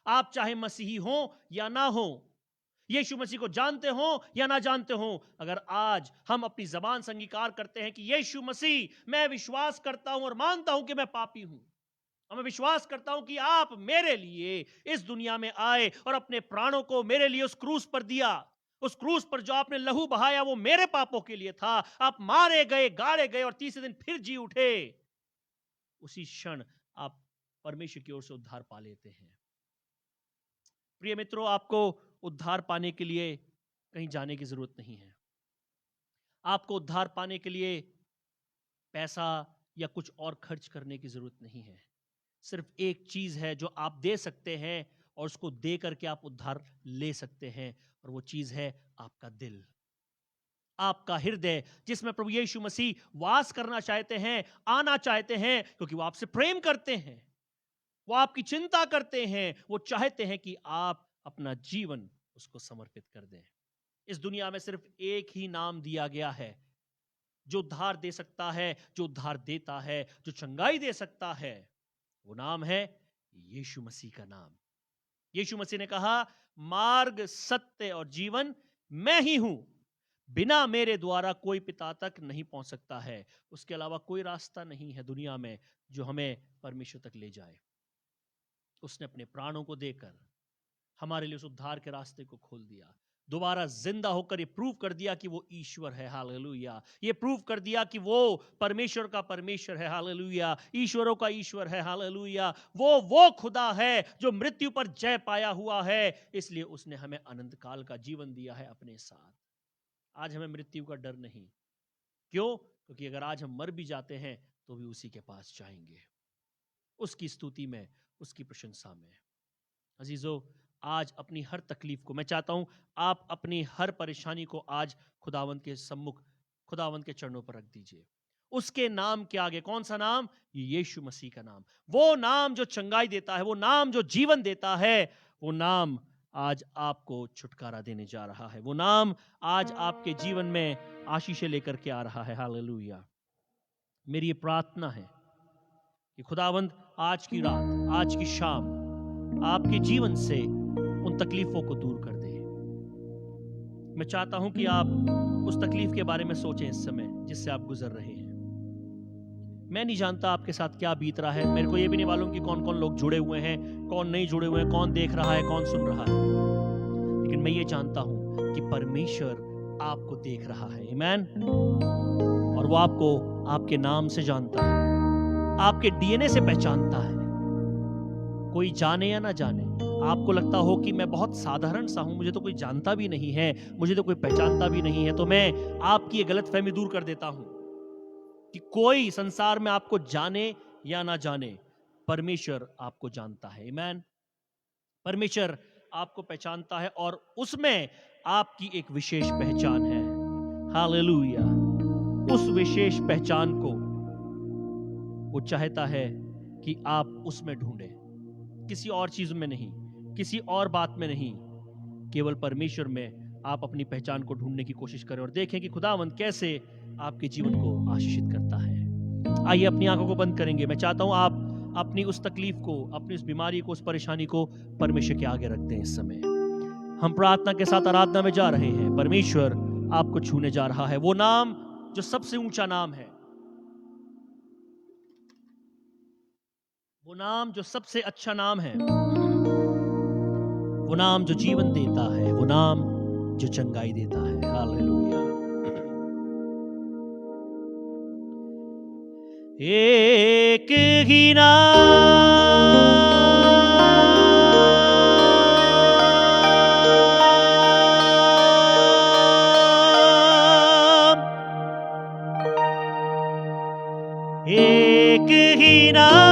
आप चाहे मसीही हो या ना हो, यीशु मसीह को जानते हो या ना जानते हो, अगर आज हम अपनी जबान से अंगीकार करते हैं कि यीशु मसीह, मैं विश्वास करता हूं और मानता हूं कि मैं पापी हूं, और मैं विश्वास करता हूं कि आप मेरे लिए इस दुनिया में आए और अपने प्राणों को मेरे लिए उस क्रूस पर दिया, उस क्रूस पर जो आपने लहू बहाया वो मेरे पापों के लिए था, आप मारे गए, गाड़े गए और तीसरे दिन फिर जी उठे, उसी क्षण आप परमेश्वर की ओर से उद्धार पा लेते हैं। प्रिय मित्रों, आपको उद्धार पाने के लिए कहीं जाने की जरूरत नहीं है। आपको उद्धार पाने के लिए पैसा या कुछ और खर्च करने की जरूरत नहीं है। सिर्फ एक चीज है जो आप दे सकते हैं और उसको दे करके आप उद्धार ले सकते हैं, और वो चीज है आपका दिल, आपका हृदय, जिसमें प्रभु यीशु मसीह वास करना चाहते हैं, आना चाहते हैं, क्योंकि वो आपसे प्रेम करते हैं, वो आपकी चिंता करते हैं, वो चाहते हैं कि आप अपना जीवन उसको समर्पित कर दें। इस दुनिया में सिर्फ एक ही नाम दिया गया है जो उद्धार दे सकता है, जो उद्धार देता है, जो चंगाई दे सकता है, वो नाम है यीशु मसीह का नाम। यीशु मसीह ने कहा, मार्ग, सत्य और जीवन मैं ही हूं, बिना मेरे द्वारा कोई पिता तक नहीं पहुंच सकता है। उसके अलावा कोई रास्ता नहीं है दुनिया में जो हमें परमेश्वर तक ले जाए। उसने अपने प्राणों को देकर हमारे लिए उस उद्धार के रास्ते को खोल दिया, दोबारा जिंदा होकर ये प्रूव कर दिया कि वो ईश्वर है। हालेलुया! ये प्रूव कर दिया कि वो परमेश्वर का परमेश्वर है। हालेलुया! ईश्वरों का ईश्वर है। हालेलुया! वो खुदा है जो मृत्यु पर जय पाया हुआ है, इसलिए उसने हमें अनंत काल का जीवन दिया है अपने साथ। आज हमें मृत्यु का डर नहीं। क्यों? क्योंकि अगर आज हम मर भी जाते हैं तो भी उसी के पास जाएंगे, उसकी स्तुति में, उसकी प्रशंसा में। अजीजों, आज अपनी हर तकलीफ को, मैं चाहता हूं आप अपनी हर परेशानी को आज खुदावंत के सम्मुख, खुदावंत के चरणों पर रख दीजिए। उसके नाम के आगे, कौन सा नाम? यीशु मसीह का नाम। वो नाम जो चंगाई देता है, वो नाम जो जीवन देता है, वो नाम आज आपको छुटकारा देने जा रहा है। वो नाम आज आपके जीवन में आशीषें लेकर के आ रहा है। हालेलुया! मेरी ये प्रार्थना है कि खुदावंद आज की रात, आज की शाम आपके जीवन से उन तकलीफों को दूर कर दे। मैं चाहता हूं कि आप उस तकलीफ के बारे में सोचें इस समय जिससे आप गुजर रहे हैं। मैं नहीं जानता आपके साथ क्या बीत रहा है, मेरे को ये भी नहीं मालूम कि कौन कौन लोग जुड़े हुए हैं, कौन नहीं जुड़े हुए हैं, कौन देख रहा है, कौन सुन रहा है, लेकिन मैं ये जानता हूं कि परमेश्वर आपको देख रहा है। आमीन। और वो आपको आपके नाम से जानता है, आपके डीएनए से पहचानता है। कोई जाने या ना जाने, आपको लगता हो कि मैं बहुत साधारण सा हूं, मुझे तो कोई जानता भी नहीं है, मुझे तो कोई पहचानता भी नहीं है, तो मैं आपकी ये गलतफहमी दूर कर देता हूं कि कोई संसार में आपको जाने या ना जाने, परमेश्वर आपको जानता है। आमीन। परमेश्वर आपको पहचानता है और उसमें आपकी एक विशेष पहचान है। हालेलुया। उस विशेष पहचान को वो चाहता है कि आप उसमें ढूंढें, किसी और चीज में नहीं, किसी और बात में नहीं, केवल परमेश्वर में आप अपनी पहचान को ढूंढने की कोशिश करें और देखें कि खुदावंद कैसे आपके जीवन को आशीषित करता है। आइए अपनी आंखों को बंद करेंगे। मैं चाहता हूं आप अपनी उस तकलीफ को, अपनी उस बीमारी को, उस परेशानी को परमेश्वर के आगे रखते हैं। इस समय हम प्रार्थना के साथ आराधना में जा रहे हैं। परमेश्वर आपको छूने जा रहा है। वो नाम जो सबसे ऊंचा नाम है, वो नाम जो सबसे अच्छा नाम है, वो नाम जो जीवन देता है, वो नाम जो चंगाई देता है। हालेलुया। एक ही नाम, एक ही नाम,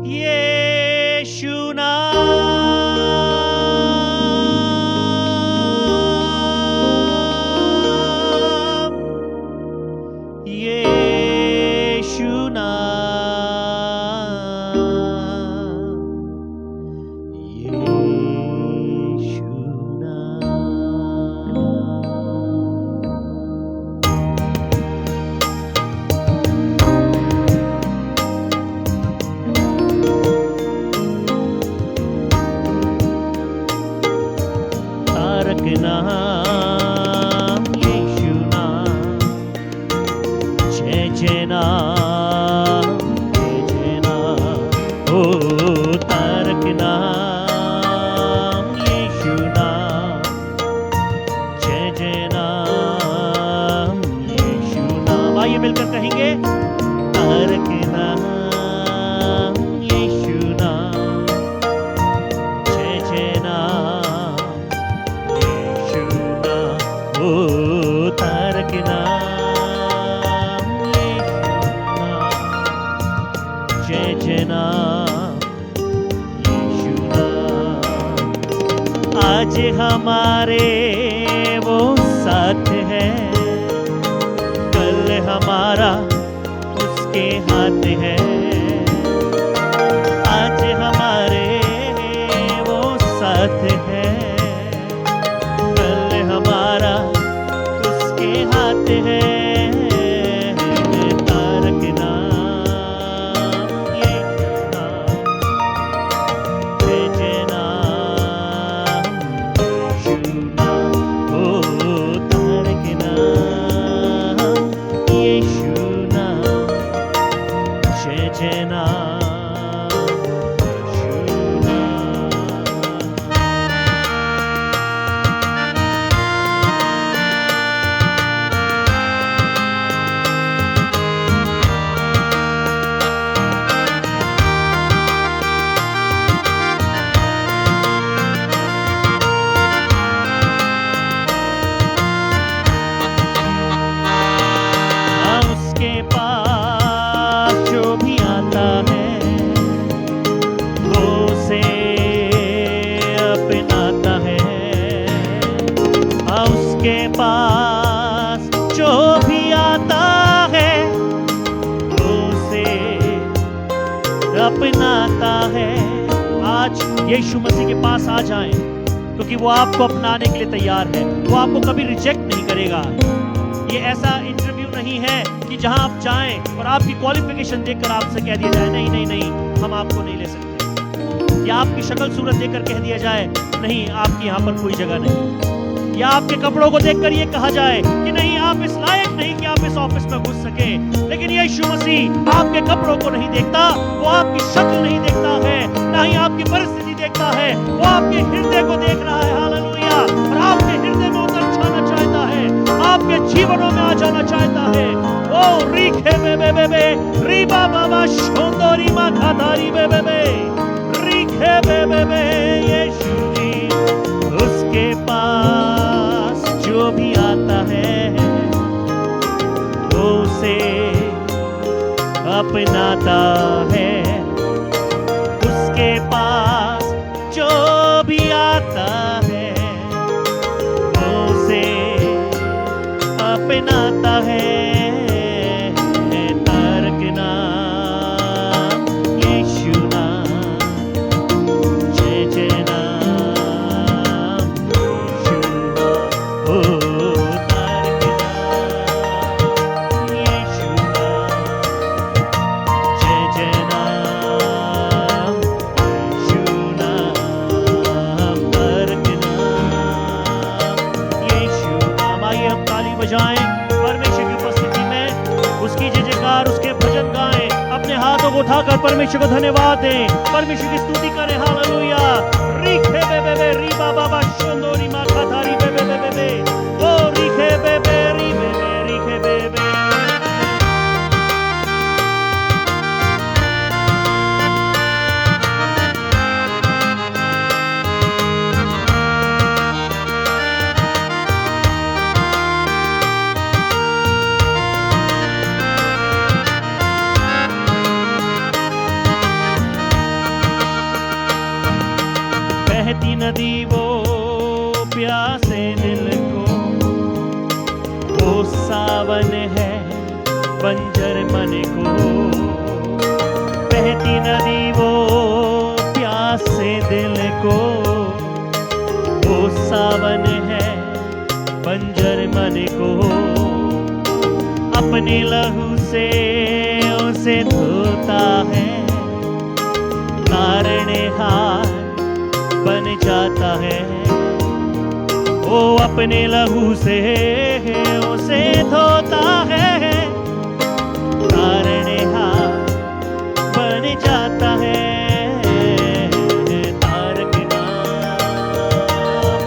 यीशु नाम, यीशु नाम, यीशु नाम। तारक नाम, यीशु नाम, जय जय नाम, जय जय नाम। ओ तारक नाम, यीशु नाम, जय जय नाम, यीशु नाम। आइए मिलकर कहेंगे, तारक नाम, यीशु नाम, जय जय नाम, यीशु नाम। ओ तारक नाम, यीशु नाम, जय जय नाम, यीशु नाम। आज हमारे वो साथ है, कल हमारा उसके हाथ है। आज हमारे वो साथ है, कल हमारा उसके हाथ है। तारक नाम, यीशु नाम, जय जय नाम, यीशु नाम। ओ तारक नाम, यीशु नाम, जय जय नाम, यीशु नाम। हाँ, उसके पास जो भी आता है, वो उसे अपनाता है। हाँ, उसके पास जो भी आता है, वो उसे अपनाता है। आज यीशु मसीह के पास आ जाएं, क्योंकि वो आपको अपनाने के लिए तैयार है, वो आपको कभी रिजेक्ट नहीं करेगा। ये ऐसा इंटरव्यू नहीं है कि जहां आप जाएं और आपकी क्वालिफिकेशन देखकर आपसे कह दिया जाए नहीं नहीं नहीं, हम आपको नहीं ले सकते, या आपकी शक्ल सूरत देखकर कह दिया जाए नहीं, आपकी यहाँ पर कोई जगह नहीं, या आपके कपड़ों को देखकर ये कहा जाए कि नहीं, आप इस लायक नहीं कि आप इस ऑफिस में घुस सके। लेकिन यीशु मसीह आपके कपड़ों को नहीं देखता, वो आपकी शक्ल नहीं देखता है, ना ही आपकी परिस्थिति देखता है, वो आपके हृदय को देख रहा है। हालेलुया। और आपके हृदय में उतर जाना चाहता है, आपके जीवनों में आ जाना चाहता है। ओ रीखे बे रीबा बाबा शोंदोरी मा खादारी बे रीखे बे यीशु जी, उसके पास जो भी आता है वो उसे अपनाता है, उसके पास जो भी आता है वो उसे अपनाता है। तर्कना यीशु नाम, जय जय नाम यीशु नाम, ओ तर्कना यीशु नाम, जय जय नाम यीशु नाम, तर्कना यीशु नाम। आइए हम ताली बजाएं, परमेश्वर की उपस्थिति में उसकी जय जयकार, उसके भजन गाएं, अपने हाथों को उठाकर परमेश्वर को धन्यवाद दें, परमेश्वर की स्तुति करें। हालेलुया। रीखे बे रीबा बाबा शोंदोरी मा खादारी बे ओ रीखे बे रीखे बे। बहती नदी वो प्यासे दिल को, वो सावन है बंजर मन को। बहती नदी वो प्यासे दिल को, वो सावन है बंजर मन को। अपने लहू से उसे धोता है, तारणहार बन जाता है। वो अपने लहू से उसे धोता है, तारणहार बन जाता है। तारक नाम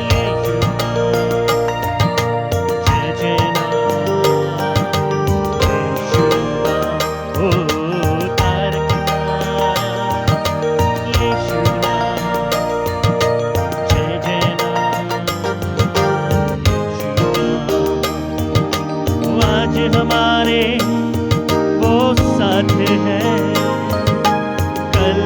यीशु नाम, जय जय नाम यीशु नाम, ओ तारक नाम यीशु नाम, जय जय नाम यीशु नाम। आज हमारे वो साथ है, कल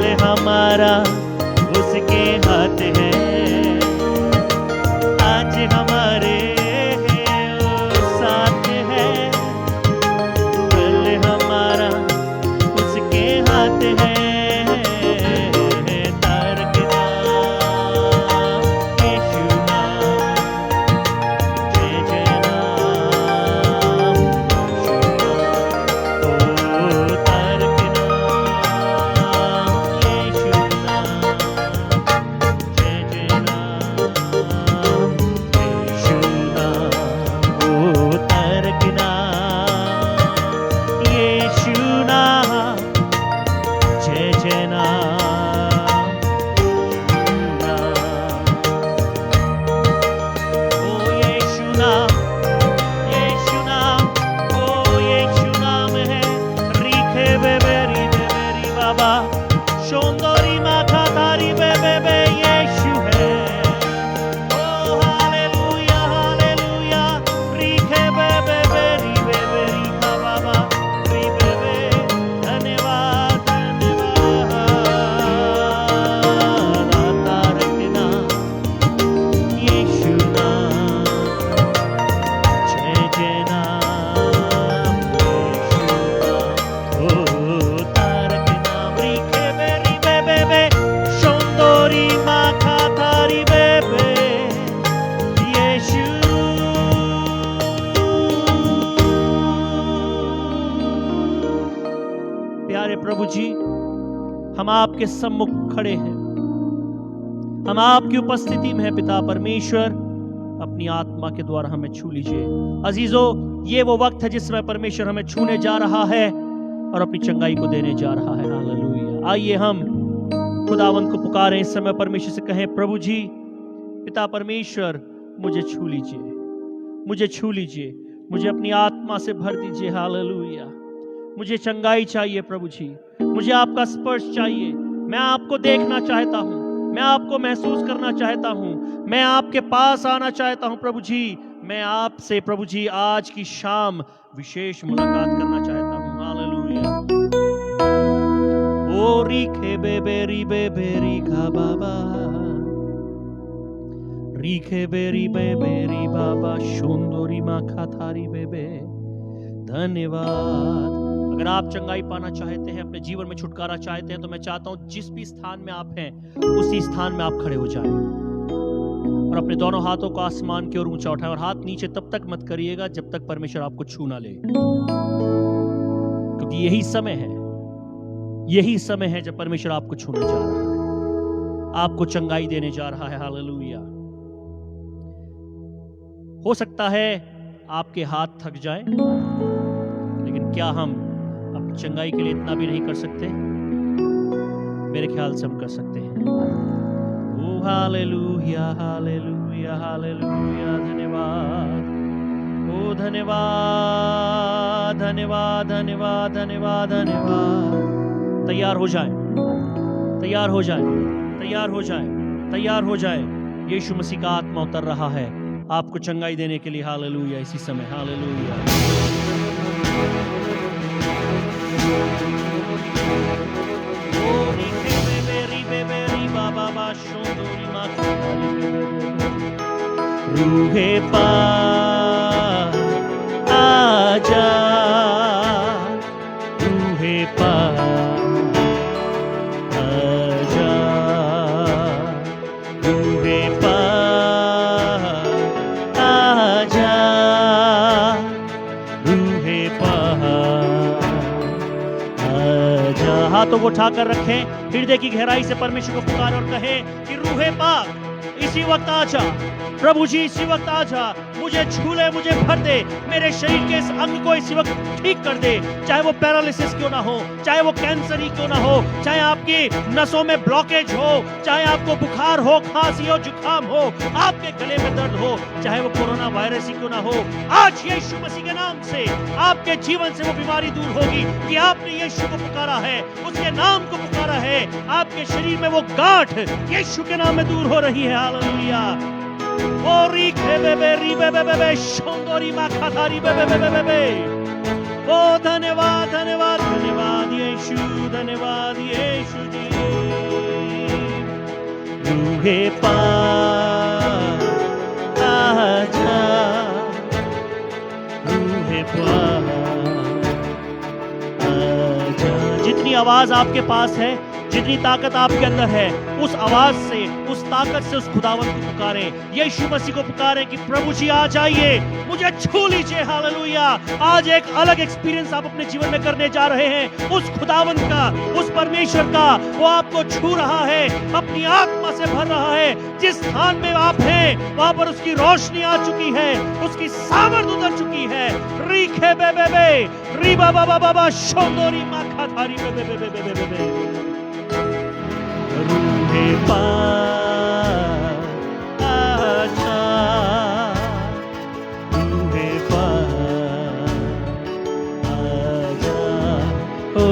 हम आपके सम्मुख खड़े हैं, हम आपकी उपस्थिति में हैं पिता परमेश्वर। अपनी आत्मा के द्वारा हमें छू लीजिए अजीजों। ये वो वक्त है जिस समय परमेश्वर हमें छूने जा रहा है और अपनी चंगाई को देने जा रहा है। हालेलुया। आइए हम खुदावंत को पुकारें इस समय, परमेश्वर से कहें, प्रभु जी, पिता परमेश्वर, मुझे छू लीजिए, मुझे छू लीजिए, मुझे अपनी आत्मा से भर दीजिए। हालेलुया। मुझे चंगाई चाहिए प्रभु जी, मुझे आपका स्पर्श चाहिए। मैं आपको देखना चाहता हूँ, मैं आपको महसूस करना चाहता हूँ, मैं आपके पास आना चाहता हूँ प्रभु जी। मैं आपसे प्रभु जी आज की शाम विशेष मुलाकात करना चाहता हूँ। हालेलुया। ओ रीखे बेबेरी बेबेरी का बाबा, रीखे बेरी बेबेरी बाबा, शोंदोरी माखा थारी बेबे। धन्यवाद। अगर आप चंगाई पाना चाहते हैं, अपने जीवन में छुटकारा चाहते हैं, तो मैं चाहता हूं जिस भी स्थान में आप हैं उसी स्थान में आप खड़े हो जाएं और अपने दोनों हाथों को आसमान की ओर ऊंचा उठाएं और हाथ नीचे तब तक मत करिएगा जब तक परमेश्वर आपको छू ना ले, क्योंकि यही समय है जब परमेश्वर आपको छूने जा रहा है, आपको चंगाई देने जा रहा है। हालेलुया। हो सकता है आपके हाथ थक जाएं, लेकिन क्या हम अपनी चंगाई के लिए इतना भी नहीं कर सकते? मेरे ख्याल से हम कर सकते हैं। ओ हालेलुया, हालेलुया, हालेलुया। धन्यवाद, ओ धन्यवाद, धन्यवाद, धन्यवाद, धन्यवाद, धन्यवाद। तैयार हो जाए, तैयार हो जाए, तैयार हो जाए, तैयार हो जाए। यीशु मसीह का आत्मा उतर रहा है आपको चंगाई देने के लिए। हालेलुया। इसी समय हालेलुया। रूहे पाक आजा, रूहे पाक आजा, रूहे पाक आजा, रूहे पाक आजा। हाथों को उठाकर रखें, हृदय की गहराई से परमेश्वर को पुकारें और कहें कि रूहे पाक इसी वक्त आजा, प्रभु जी इसी वक्त आजा, मुझे छू ले, मुझे भर दे, मेरे शरीर के इस अंग को इसी वक्त ठीक कर दे, चाहे वो पैरालिसिस क्यों ना हो, चाहे वो कैंसर ही क्यों ना हो, चाहे आपकी नसों में ब्लॉकेज हो, चाहे आपको बुखार हो, खांसी हो, जुकाम हो, आपके गले में दर्द हो, चाहे वो कोरोना वायरस ही क्यों ना हो, आज यीशु मसीह के नाम से आपके जीवन से वो बीमारी दूर होगी कि आपने यीशु को पुकारा है, उसके नाम को पुकारा है। आपके शरीर में वो गांठ यीशु के नाम में दूर हो रही है। हालेलुया। ओ रीखे बेबे रीबे बेबे शोंदोरी माखाधारी बेबे बेबे बेबे। ओ धन्यवाद, धन्यवाद, धन्यवाद यीशु, धन्यवाद यीशु जी। रूहे पाक आजा, रूहे पाक आजा। जितनी आवाज आपके पास है, जितनी ताकत आपके अंदर है, उस आवाज से, उस ताकत से उस खुदावंत को पुकारें, यीशु मसीह को पुकारें कि प्रभु जी आ जाइए, मुझे छू लीजिए। हालेलुया। आज एक अलग एक्सपीरियंस आप अपने जीवन में करने जा रहे हैं, उस खुदावंत का, उस परमेश्वर का। वो आपको छू रहा है, अपनी आत्मा से भर रहा है। जिस स्थान में आप हैं वहां पर उसकी रोशनी आ चुकी है, उसकी सामर्थ उतर चुकी है। रीखे बेबे बे री बाबा बाबा बा शोंदोरी माखा थारी बेबे बेबे बेबे बेबे। रूहे पाक आजा, रूहे पाक आजा, ओ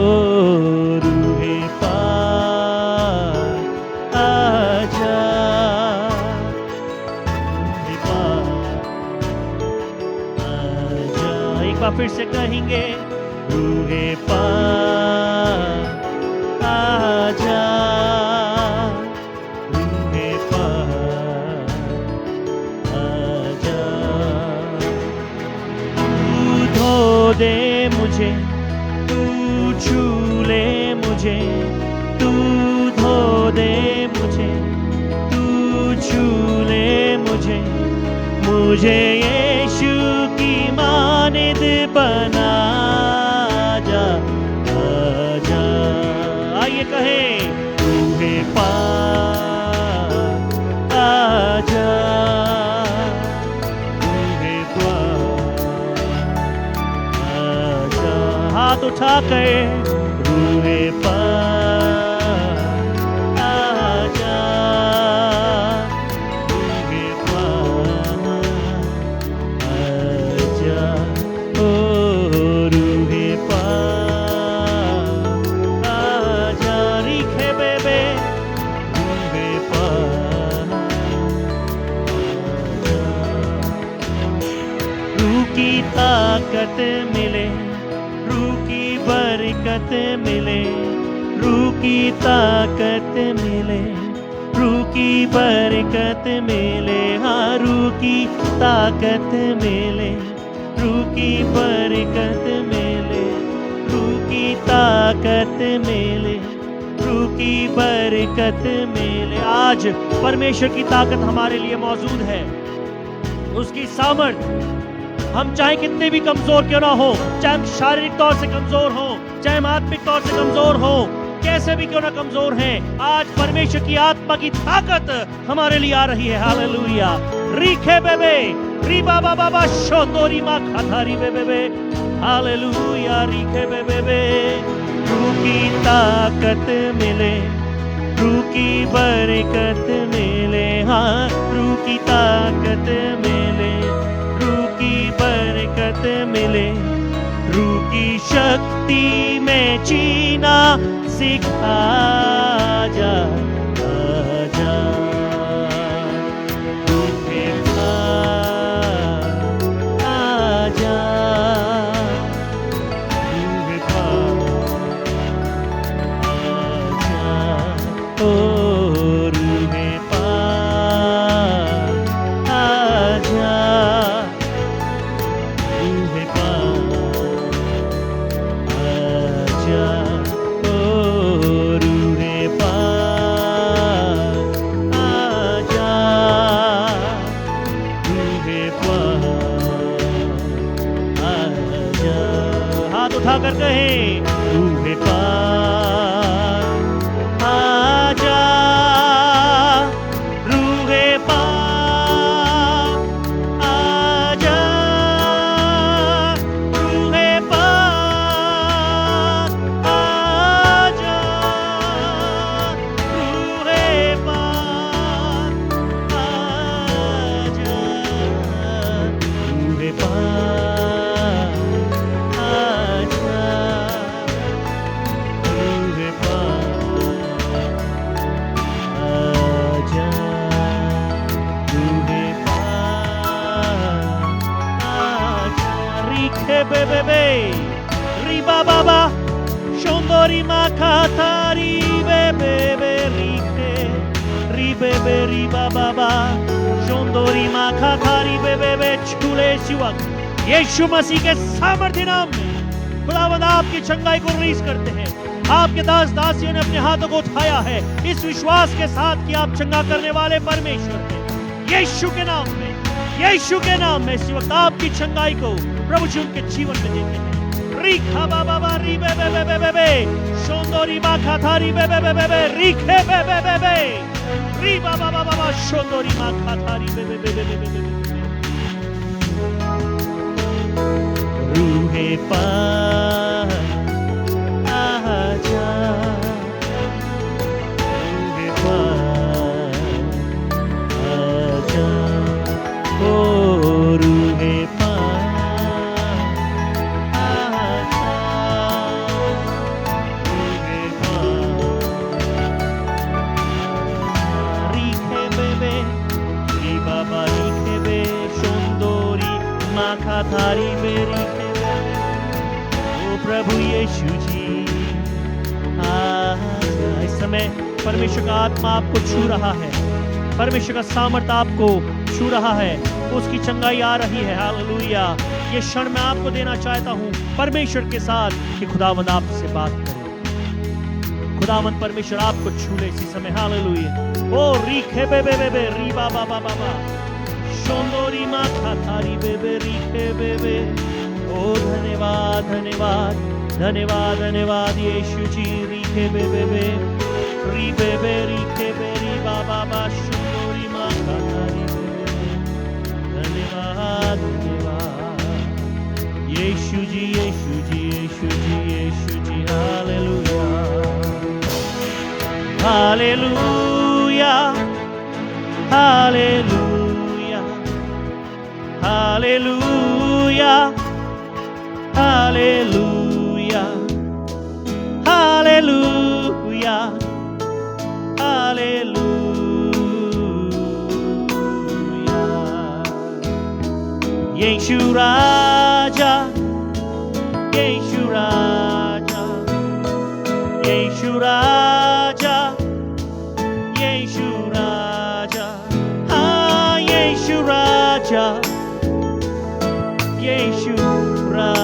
रूहे पाक आजा, रूहे पाक आजा। एक बार फिर से कहेंगे, रूहे पाक आजा, दे मुझे, तू छू ले मुझे, तू धो दे मुझे, तू छू ले मुझे, मुझे यीशु की मानिद बना जा, आजा। आइए कहें, उठाकर रूहे पाक आजा, रूहे पाक आजा, ओ रूहे पाक आजा, रीखे बेबे रूहे पाक आजा। रूह की ताकत मिले, रूह की बरकत मिले, रूह की ताकत मिले, रूह की बरकत मिले, हाँ रूह की ताकत मिले, रूह की बरकत मिले, रूह की ताकत मिले, रूह की बरकत मिले। आज परमेश्वर की ताकत हमारे लिए मौजूद है, उसकी सामर्थ। हम चाहे कितने भी कमजोर क्यों ना हो, चाहे हम शारीरिक तौर से कमजोर हो, चाहे हम आत्मिक तौर से कमजोर हो, कैसे भी क्यों ना कमजोर हैं, आज परमेश्वर की आत्मा की ताकत हमारे लिए आ रही है। हालेलुया। रीखे बेबे री बाबा बाबा शोतोरी मा खाथारी बेबे, हालेलुया। रीखे बेबे रूह की ताकत मिले, रूह की बरकत मिले, हाँ रूह की ताकत मिले, रूह की बरकत मिले, रूह की शक्ति में जीना सिखा जा, आजा रूहे पाक आजा, रूहे पाक आजा, ओ रूहे पाक आजा, रूहे पाक आजा, ओ रूहे पाक आजा, रूहे पाक आजा। हाथ उठाकर कहें रूहे पाक आजा, रूहे पाक आजा, रूहे पाक आजा, रूहे पाक आजा, रूहे पाक आजा, रूहे पाक आजा, रूहे पाक आजा। रीखे बेबे रीबा बाबा शोंदोरी मा खाथारी बेबे रीखे री बेबे रीबा बाबा शोंदोरी मा खाथारी बेबे। छूले इसी वक्त यीशु मसीह के सामर्थ्य नाम में खुदावंद आपकी चंगाई को रिलीज करते हैं। आपके दास दासियों ने अपने हाथों को उठाया है इस विश्वास के साथ कि आप चंगा करने वाले परमेश्वर हैं। यीशु के नाम में, यीशु के नाम में इस वक्त आपकी चंगाई को प्रभु जी उनके जीवन में देते हैं। रीखा बाबा री बे शोंदोरी मा खाथारी बे रीखे बे री बाबा शोंदोरी मा खाथारी बे रूहे पाक आजा, रूहे पाक आजा, ओ रूहे पाक आजा, रूहे पाक रीखे बेबे री बाबा रीखे बे शोंदोरी मा खाथारी बे रीखे। प्रभु यीशु जी इस समय परमेश्वर का आत्मा आपको छू रहा है, परमेश्वर का सामर्थ्य आपको छू रहा है, उसकी चंगाई आ रही है। हालेलुया। ये क्षण मैं आपको देना चाहता हूँ परमेश्वर के साथ कि खुदावंद आपसे बात करे, खुदावंद परमेश्वर आपको छू ले इसी समय। हालेलुया। ओ रीखे बेबे री बाबा बाबा शोंदोरी मा खाथारी बेबे रीखे बेबे। ओ धन्यवाद धन्यवाद धन्यवाद धन्यवाद यीशु जी। रीखे बेबे रीखे बेरी बाबा बा शोंदोरी मा खाथारी बेबे। धन्यवाद धन्यवाद यीशु जी यीशु जी यीशु जी यीशु Hallelujah, hallelujah, hallelujah, hallelujah, hallelujah, hallelujah. Yeshu Raja, Yeshu Raja, Yeshu Raja, Yeshu Raja, ah Yeshu Raja, Yeshu Raja.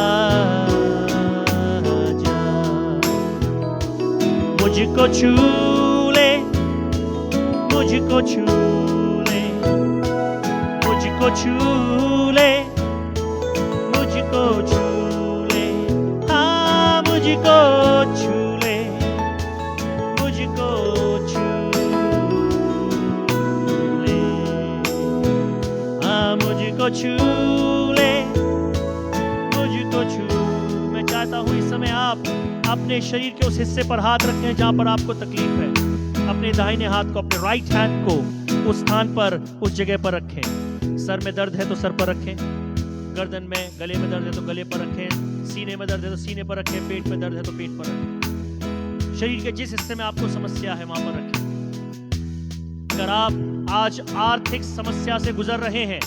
मुझको छू ले, मुझको छू ले, मुझको छू ले, मुझको छू ले, हाँ मुझको छू ले, मुझको छू ले, हाँ मुझको छू ले, मुझको छू। मैं चाहता हूँ इस समय आप अपने शरीर के उस हिस्से पर हाथ रखें जहां पर आपको तकलीफ है। अपने दाहिने हाथ को, अपने राइट हैंड को उस स्थान पर, उस जगह पर रखें। सर में दर्द है तो सर पर रखें, गर्दन में, गले में दर्द है तो गले पर रखें, सीने में दर्द है तो सीने पर रखें, पेट में दर्द है तो पेट पर रखें। शरीर के जिस हिस्से में आपको समस्या है वहां पर रखें। अगर आप आज आर्थिक समस्या से गुजर रहे हैं,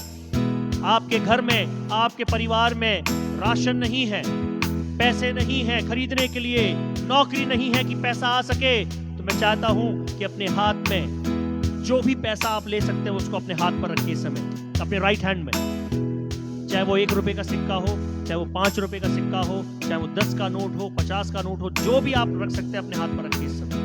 आपके घर में, आपके परिवार में राशन नहीं है, पैसे नहीं है खरीदने के लिए, नौकरी नहीं है कि पैसा आ सके, तो मैं चाहता हूं कि अपने हाथ में जो भी पैसा आप ले सकते हैं उसको अपने हाथ पर रखिए इस समय, अपने राइट हैंड में। चाहे वो 1 रुपए का सिक्का हो, चाहे वो 5 रुपए का सिक्का हो, चाहे वो 10 का नोट हो, 50 का नोट हो, जो भी आप रख सकते हैं अपने हाथ पर रखिए इस समय।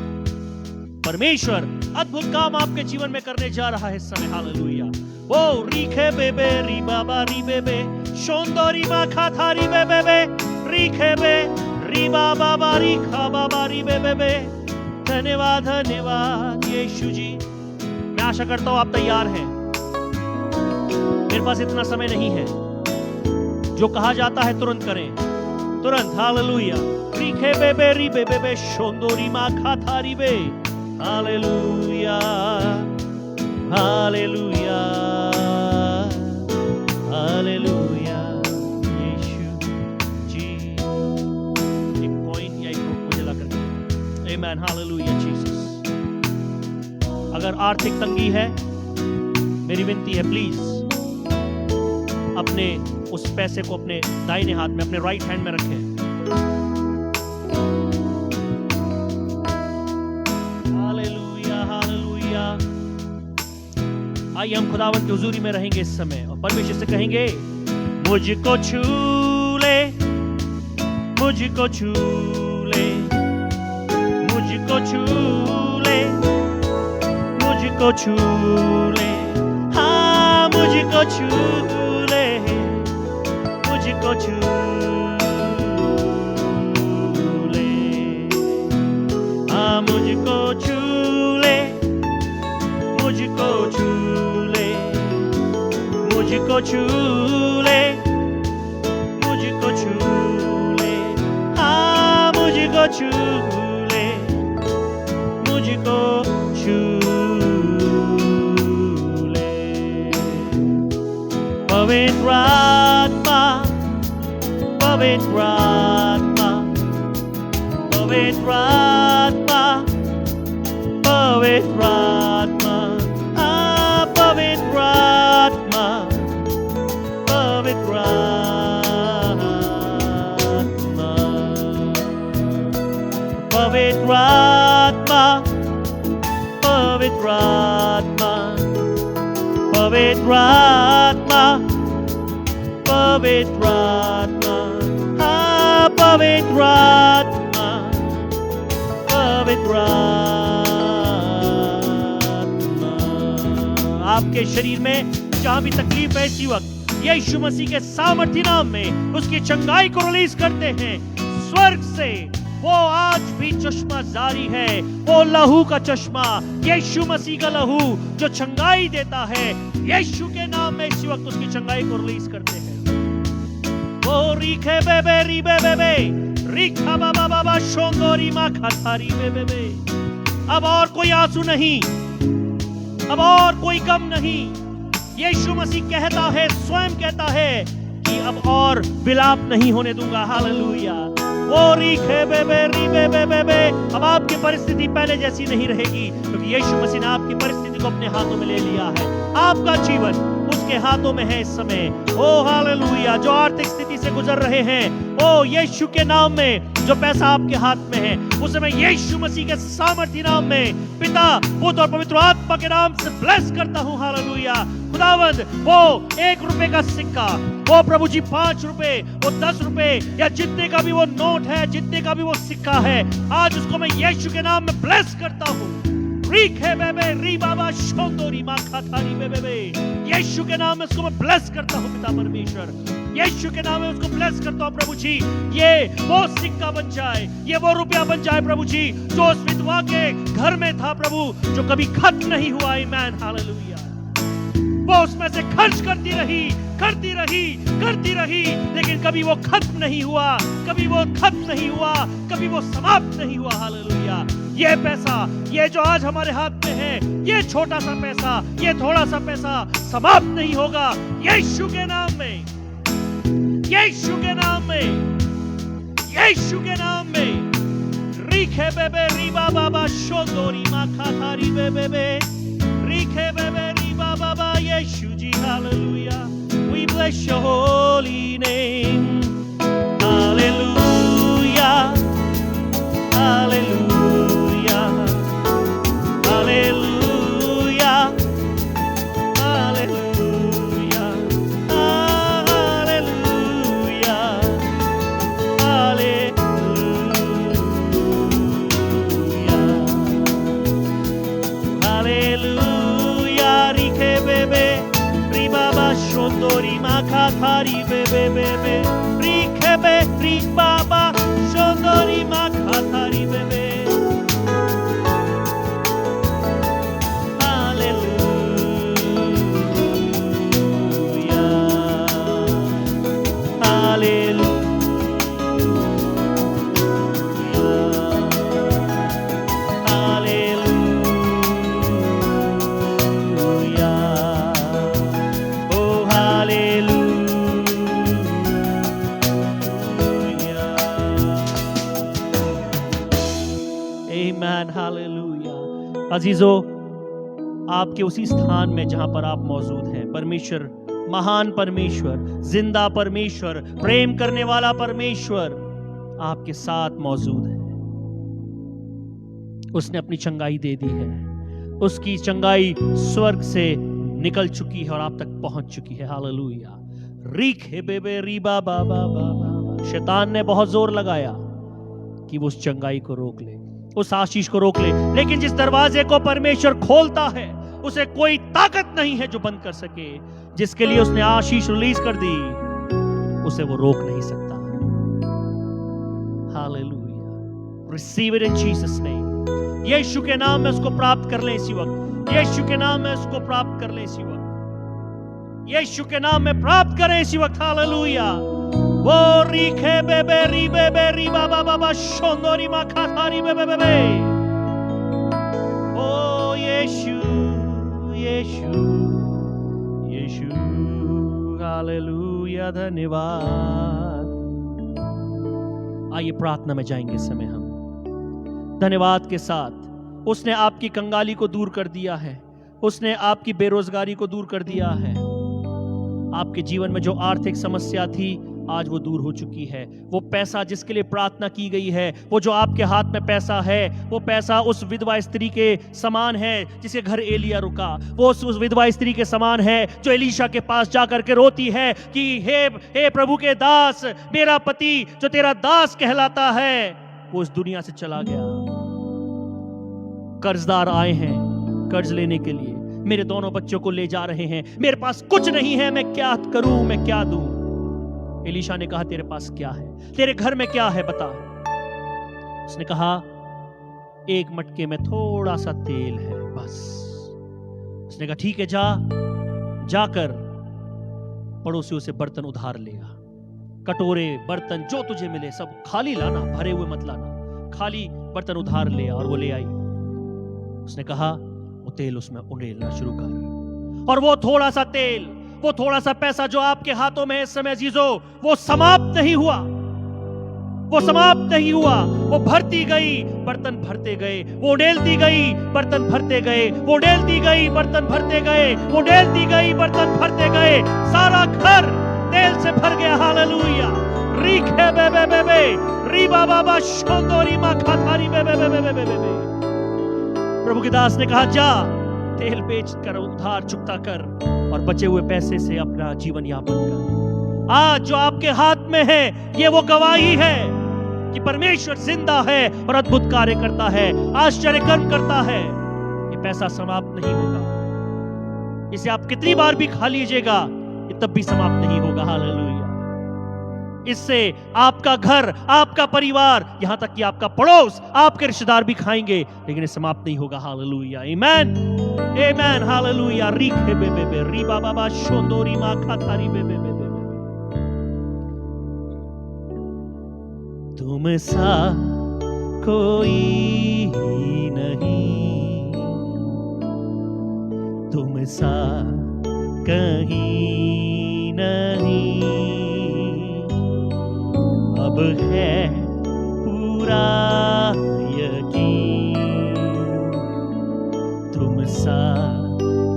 परमेश्वर अद्भुत काम आपके जीवन में करने जा रहा है इस समय। हालेलुया। वो रीखे बेबे री बाबा री बेबे शोंदो री मा खाता री बेबे रीखे बे री बाबा री खा बाबा री बेबे। धन्यवाद धन्यवाद यीशु जी। मैं आशा करता हूं आप तैयार हैं। मेरे पास इतना समय नहीं है, जो कहा जाता है तुरंत करें, तुरंत। हालेलुया। रीखे बेबे री बेबे शोंदो री मा खाता री बे। हालेलुया हालेलुया हालेलुया यीशु जी। एक कॉइन या एक नोट मुझे ला करके। आमीन। Hallelujah Jesus. अगर आर्थिक तंगी है, मेरी विनती है प्लीज अपने उस पैसे को अपने दाहिने हाथ में, अपने राइट हैंड में रखें। आइए हम खुदावंत की हुजूरी में रहेंगे इस समय और परमेश्वर से कहेंगे, मुझको छू ले, मुझको छू ले, मुझको छू ले, मुझको छू ले, हाँ मुझको छू ले, मुझको छू ले, हाँ मुझको छू ले, मुझको छू ले, मुझको छू ले, मुझको छू ले, हाँ मुझको छू ले, मुझको छू ले। पवित्र आत्मा, पवित्र आत्मा, पवित्र आत्मा, पवित्र आत्मा, पवित्र आत्मा, पवित्र आत्मा, पवित्र आत्मा, पवित्र आत्मा, पवित्र आत्मा, पवित्र आत्मा, हाँ पवित्र आत्मा, पवित्र आत्मा। आपके शरीर में जहां भी तकलीफ है इसी वक्त यीशु मसीह के सामर्थी नाम में उसकी चंगाई को रिलीज करते हैं। स्वर्ग से वो आज भी चश्मा जारी है, वो लहू का चश्मा, यीशु मसीह का लहू जो चंगाई देता है। यीशु के नाम में इसी वक्त उसकी चंगाई को रिलीज करते हैं। वो रीखे बेबे री बेबे रीखा बाबा बाबा शोंगोरी मा खाथारी बेबे अब और कोई आंसू नहीं, अब और कोई गम नहीं। यीशु मसीह कहता है, स्वयं कहता है कि अब और विलाप नहीं होने दूंगा। हालेलुया। वो रीखे बेबे री बेबे बेबे। अब आपकी परिस्थिति पहले जैसी नहीं रहेगी, क्योंकि यीशु मसीह ने आपकी परिस्थिति को अपने हाथों में ले लिया है। आपका जीवन उसके हाथों में है इस समय। ओ हालेलुया। जो आर्थिक स्थिति से गुजर रहे हैं, ओ यीशु के नाम में जो पैसा आपके हाथ में है, उस समय यीशु मसीह के सामर्थ्य नाम में पिता, पुत्र और पवित्र आत्मा के नाम से ब्लेस करता हूं। हालेलुया। खुदावंद, वो 1 रुपए का सिक्का, वो प्रभु जी 5 रुपए, वो 10 रुपए, या जितने का भी वो नोट है, जितने का भी वो सिक्का है, आज उसको मैं यीशु के नाम में ब्लेस करता हूं। रीखे बेबे री बाबा शोंदोरी माखा थारी बेबे। यीशु के नाम में उसको मैं ब्लेस करता हूं पिता परमेश्वर। यीशु के नाम में उसको ब्लेस करता हूं प्रभु जी। ये वो सिक्का बन जाए, ये वो रुपया बन जाए प्रभु जी, जो उस विधवा के घर में था प्रभु, जो कभी खत्म नहीं हुआ। आमीन। हालेलुया। वो उसमें से खर्च करती रही, करती रही, करती रही, लेकिन कभी वो खत्म नहीं हुआ, कभी वो खत्म नहीं हुआ, कभी वो समाप्त नहीं हुआ। हालेलुया। ये पैसा, ये जो आज हमारे हाथ में है, ये छोटा सा पैसा, ये थोड़ा सा पैसा समाप्त नहीं होगा। यीशु के नाम में, यीशु के नाम में, यीशु के नाम में। रीखे बेबे रीबा बाबा शोदोरी माखा थारी बेबे। रीखे बेबे रीबा बाबा यीशु ji. Hallelujah. We bless your holy name. Hallelujah. Hallelujah. Hallelujah. Hallelujah. Hallelujah. Hallelujah. Hallelujah. Rike bebe. Ribaba shondori makha thari bebe bebe. Rike be ribaba shondori makha thari bebe. अजीजों, आपके उसी स्थान में जहां पर आप मौजूद हैं, परमेश्वर, महान परमेश्वर, जिंदा परमेश्वर, प्रेम करने वाला परमेश्वर आपके साथ मौजूद है। उसने अपनी चंगाई दे दी है। उसकी चंगाई स्वर्ग से निकल चुकी है और आप तक पहुंच चुकी है। हालेलुया। रीखे बेबे रीबा बाबा बाबा। शैतान ने बहुत जोर लगाया कि वो उस चंगाई को रोक ले, उस आशीष को रोक ले, लेकिन जिस दरवाजे को परमेश्वर खोलता है, उसे कोई ताकत नहीं है जो बंद कर सके। जिसके लिए उसने आशीष रिलीज कर दी, उसे वो रोक नहीं सकता। हालेलुया। Receive it in Jesus name. Yeshu के नाम में उसको प्राप्त कर ले इसी वक्त। यीशु के नाम में उसको प्राप्त कर ले इसी वक्त। यीशु के नाम में प्राप्त करें इसी वक्त। हालेलुया। वो रीखे बेबे री बेबे री बाबा बाबा शोंदोरी माखा थारी बेबे बेबे। ओ यीशु, यीशु, यीशु। हालेलुया। धन्यवाद। आइए प्रार्थना में जाएंगे इस समय हम धन्यवाद के साथ। उसने आपकी कंगाली को दूर कर दिया है। उसने आपकी बेरोजगारी को दूर कर दिया है। आपके जीवन में जो आर्थिक समस्या थी, आज वो दूर हो चुकी है। वो पैसा जिसके लिए प्रार्थना की गई है, वो जो आपके हाथ में पैसा है, वो पैसा उस विधवा स्त्री के समान है जिसके घर एलिया रुका। वो उस विधवा स्त्री के समान है जो एलीशा के पास जाकर के रोती है कि हे प्रभु के दास, मेरा पति जो तेरा दास कहलाता है, वो इस दुनिया से चला गया। कर्जदार आए हैं कर्ज लेने के लिए, मेरे दोनों बच्चों को ले जा रहे हैं, मेरे पास कुछ नहीं है, मैं क्या करूं, मैं क्या दूं। एलीशा ने कहा, तेरे पास क्या है, तेरे घर में क्या है, बता। उसने कहा, एक मटके में थोड़ा सा तेल है, बस। उसने कहा, ठीक है, जाकर पड़ोसियों से बर्तन उधार ले आ। कटोरे, बर्तन जो तुझे मिले सब खाली लाना, भरे हुए मत लाना। खाली बर्तन उधार ले आ। और वो ले आई। उसने कहा वो तेल उसमें उंडेलना शुरू कर। और वो थोड़ा सा तेल, वो थोड़ा सा पैसा जो आपके हाथों में इस समय अजीजों, वो समाप्त नहीं हुआ, वो समाप्त नहीं हुआ। वो भरती गई, बर्तन भरते गए, वो उड़ेलती गई, बर्तन भरते गए, वो उड़ेलती गई, बर्तन भरते गए, वो उड़ेलती गई, बर्तन भरते गए। सारा घर तेल से भर गया। हालेलुया। रीखे बे बे बे बे, री बाबा बा शोंदोरी मा खाथारी बे बे बे बे बे बे बे। प्रभु के दास ने कहा, जा तेल बेच कर उधार चुकता कर और बचे हुए पैसे से अपना जीवन यापन कर। आज जो आपके हाथ में है, ये वो गवाही है कि परमेश्वर जिंदा है और अद्भुत कार्य करता है, आश्चर्य कर्म करता है। ये पैसा समाप्त नहीं होगा, इसे आप कितनी बार भी खा लीजिएगा, ये तब भी समाप्त नहीं होगा। हालेलुया। इससे आपका घर, आपका परिवार, यहां तक कि आपका पड़ोस, आपके रिश्तेदार भी खाएंगे, लेकिन ये समाप्त नहीं होगा। हालेलुया। आमेन, आमेन, हालेलुया। रीखे बे बे बे, री बाबा बा शोंदोरी मा खाथारी बे बे बे। तुम सा कोई नहीं, तुम सा कहीं नहीं, अब है पूरा यकीन, तुम सा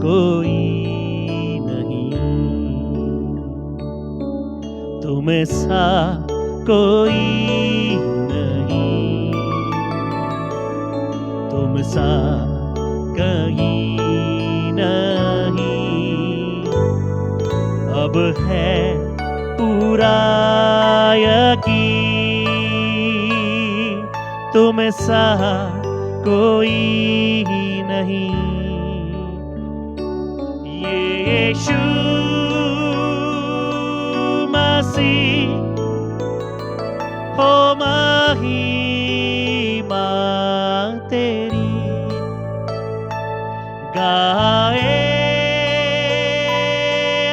कोई नहीं, तुम सा कोई नहीं, तुम सा कहीं नहीं, अब है पूरा यकीन, तुम सा कोई नहीं। यीशु मसीह हो महिमा तेरी, गाए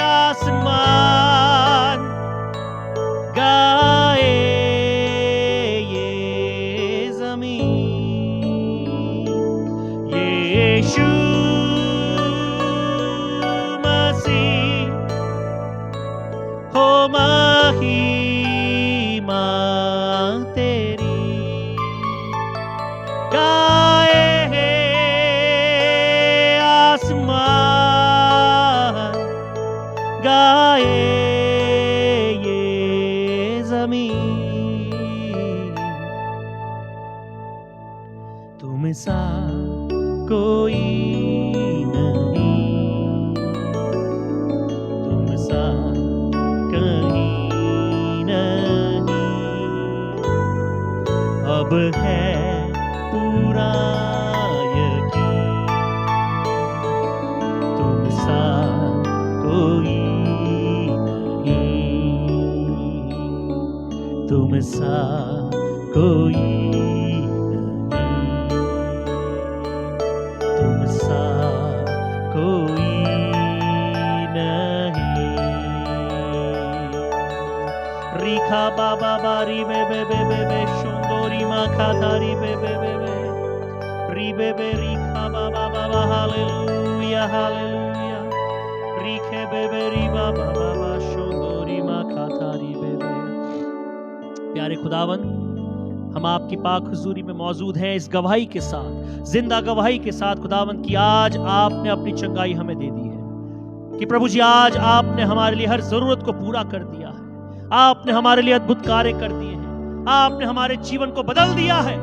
आसमान, गाए ये जमीन। यीशु मसीह हो महिमा तेरी, गाए आसमान, गाए ये जमीन, तुम सा कोई नहीं, तुम सा कहीं नहीं, अब है पूरा यकीन, तुम सा कोई नहीं, तुम सा कोई नहीं, तुम सा कोई नहीं। रीखा बाबा बारी बे बे बे बे बे शोंदोरी मा खाथारी बे बे बे बे, री बे बे रीखा बाबा बाबा। Hallelujah, hallelujah. रीखे बे बे री बाबा बाबा शोंदोरी मा खाथारी बे बे। प्यारे खुदावन, हम आपकी पाक हुजूरी में मौजूद हैं इस गवाही के साथ, जिंदा गवाही के साथ खुदावन की आज आपने अपनी चंगाई हमें दे दी है कि प्रभु जी आज आपने हमारे लिए हर जरूरत को पूरा कर दिया है, आपने हमारे लिए अद्भुत कार्य कर दिए हैं, आपने हमारे जीवन को बदल दिया है,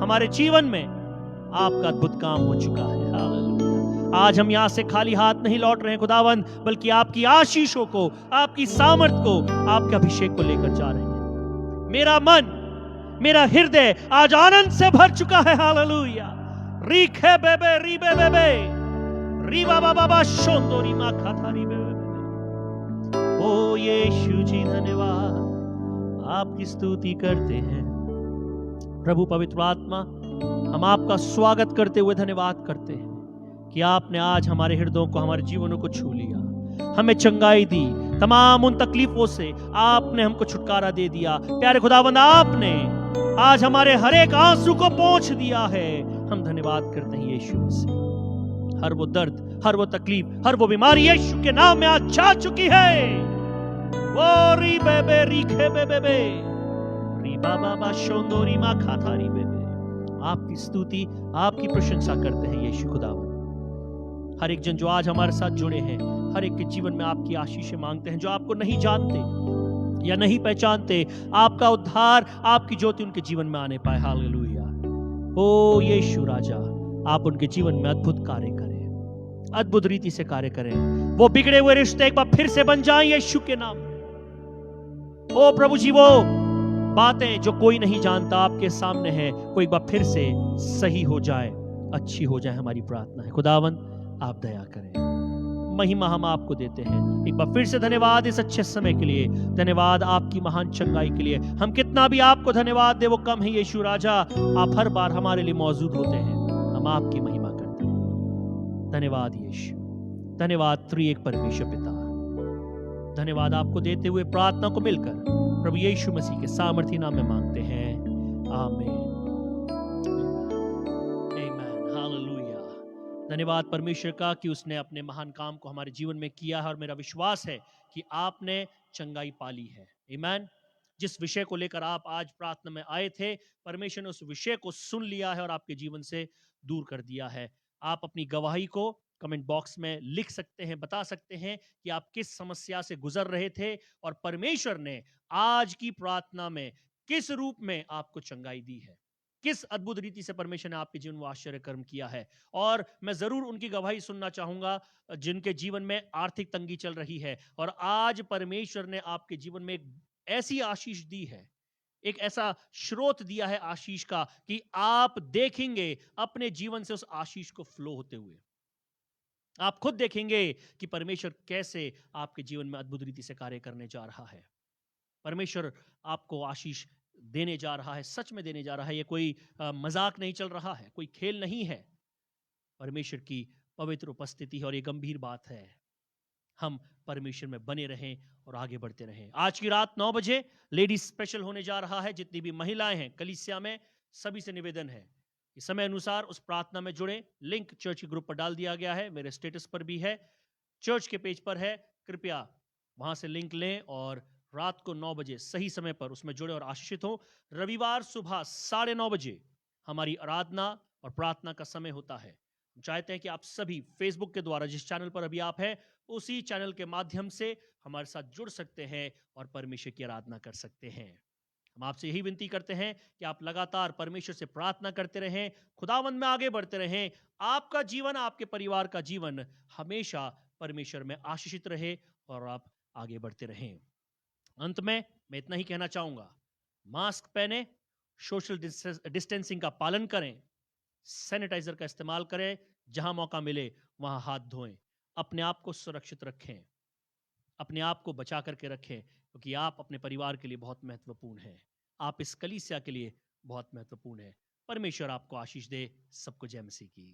हमारे जीवन में आपका अद्भुत काम हो चुका है। हालेलुया। आज हम यहाँ से खाली हाथ नहीं लौट रहे हैं खुदावन, बल्कि आपकी आशीषों को, आपकी सामर्थ को, आपके अभिषेक को लेकर जा रहे हैं। मेरा मन, मेरा हृदय आज आनंद से भर चुका है। हालेलुया। रीखे बेबे री बेबे बे, री बाबा बाबा शोंदोरी मा खाथारी बेबे बे। ओ यीशु जी धन्यवाद, आपकी स्तुति करते हैं। प्रभु पवित्र आत्मा, हम आपका स्वागत करते हुए धन्यवाद करते हैं कि आपने आज हमारे हृदयों को, हमारे जीवनों को छू लिया, हमें चंगाई दी, तमाम उन तकलीफों से आपने हमको छुटकारा दे दिया। प्यारे खुदावंद, आपने आज हमारे हर एक आंसू को पोंछ दिया है, हम धन्यवाद करते हैं यीशु मसीह। हर वो दर्द, हर वो तकलीफ, हर वो बीमारी यीशु के नाम में आज जा चुकी है। वो री बेबे री खे बेबे री बाबा बा शोंदोरी मा खाथारी बेबे। आपकी स्तुति, आपकी प्रशंसा करते हैं यीशु खुदावंद। हर एक जन जो आज हमारे साथ जुड़े हैं, हर एक के जीवन में आपकी आशीषें मांगते हैं। जो आपको नहीं जानते या नहीं पहचानते, आपका उद्धार, आपकी ज्योति उनके जीवन में आने पाए। हालेलुया। ओ यीशु राजा, आप उनके जीवन में अद्भुत कार्य करें, अद्भुत रीति से कार्य करें। वो बिगड़े हुए रिश्ते एक बार फिर से बन जाएं यीशु के नाम में। ओ प्रभु जी, वो बातें जो कोई नहीं जानता आपके सामने है, वो एक बार फिर से सही हो जाए, अच्छी हो जाए। हमारी प्रार्थना है खुदावंद, आप दया करें। महिमा हम आपको देते हैं। एक बार फिर से धन्यवाद इस अच्छे समय के लिए, धन्यवाद आपकी महान चंगाई के लिए। हम कितना भी आपको धन्यवाद दे वो कम है यीशु राजा। आप हर बार हमारे लिए मौजूद होते हैं, हम आपकी महिमा करते हैं। धन्यवाद यीशु, धन्यवाद त्रिएक परमेश्वर पिता। धन्यवाद आपको देते हुए प्रार्थना को मिलकर प्रभु यीशु मसीह के सामर्थी नाम में मांगते हैं, आमीन। धन्यवाद परमेश्वर का कि उसने अपने महान काम को हमारे जीवन में किया है, और मेरा विश्वास है कि आपने चंगाई पाली है। आमीन। जिस विषय को लेकर आप आज प्रार्थना में आए थे, परमेश्वर ने उस विषय को सुन लिया है और आपके जीवन से दूर कर दिया है। आप अपनी गवाही को कमेंट बॉक्स में लिख सकते हैं, बता सकते हैं कि आप किस समस्या से गुजर रहे थे और परमेश्वर ने आज की प्रार्थना में किस रूप में आपको चंगाई दी है, किस अद्भुत रीति से परमेश्वर ने आपके जीवन में आश्चर्य कर्म किया है। और मैं जरूर उनकी गवाही सुनना चाहूंगा जिनके जीवन में आर्थिक तंगी चल रही है और आज परमेश्वर ने आपके जीवन में एक ऐसी आशीष दी है, एक ऐसा स्रोत दिया है आशीष का कि आप देखेंगे अपने जीवन से उस आशीष को फ्लो होते हुए। आप खुद देखेंगे कि परमेश्वर कैसे आपके जीवन में अद्भुत रीति से कार्य करने जा रहा है। परमेश्वर आपको आशीष देने जा रहा है, सच में देने जा रहा है। ये कोई मजाक नहीं चल रहा है, कोई खेल नहीं है। परमेश्वर की पवित्र उपस्थिति है और ये गंभीर बात है। हम परमेश्वर में बने रहें और आगे बढ़ते रहें। आज की रात 9 बजे लेडीज स्पेशल होने जा रहा है। जितनी भी महिलाएं हैं कलीसिया में, सभी से निवेदन है कि समय अनुसार उस प्रार्थना में जुड़े। लिंक चर्च के ग्रुप पर डाल दिया गया है, मेरे स्टेटस पर भी है, चर्च के पेज पर है। कृपया वहां से लिंक लें और रात को 9 बजे सही समय पर उसमें जुड़े और आशीषित हो। रविवार सुबह 9:30 बजे हमारी आराधना और प्रार्थना का समय होता है। हम चाहते हैं कि आप सभी फेसबुक के द्वारा, जिस चैनल पर अभी आप हैं, उसी चैनल के माध्यम से हमारे साथ जुड़ सकते हैं और परमेश्वर की आराधना कर सकते हैं। हम आपसे यही विनती करते हैं कि आप लगातार परमेश्वर से प्रार्थना करते रहें, खुदावंद में आगे बढ़ते रहें। आपका जीवन, आपके परिवार का जीवन हमेशा परमेश्वर में आशीषित रहे और आप आगे बढ़ते रहें। अंत में मैं इतना ही कहना चाहूंगा, मास्क पहने, सोशल डिस्टेंसिंग का पालन करें, सैनिटाइजर का इस्तेमाल करें, जहां मौका मिले वहां हाथ धोएं, अपने आप को सुरक्षित रखें, अपने आप को बचा करके रखें, क्योंकि आप अपने परिवार के लिए बहुत महत्वपूर्ण हैं। आप इस कलीसिया के लिए बहुत महत्वपूर्ण है। परमेश्वर आपको आशीष दे। सबको जय मसीह की।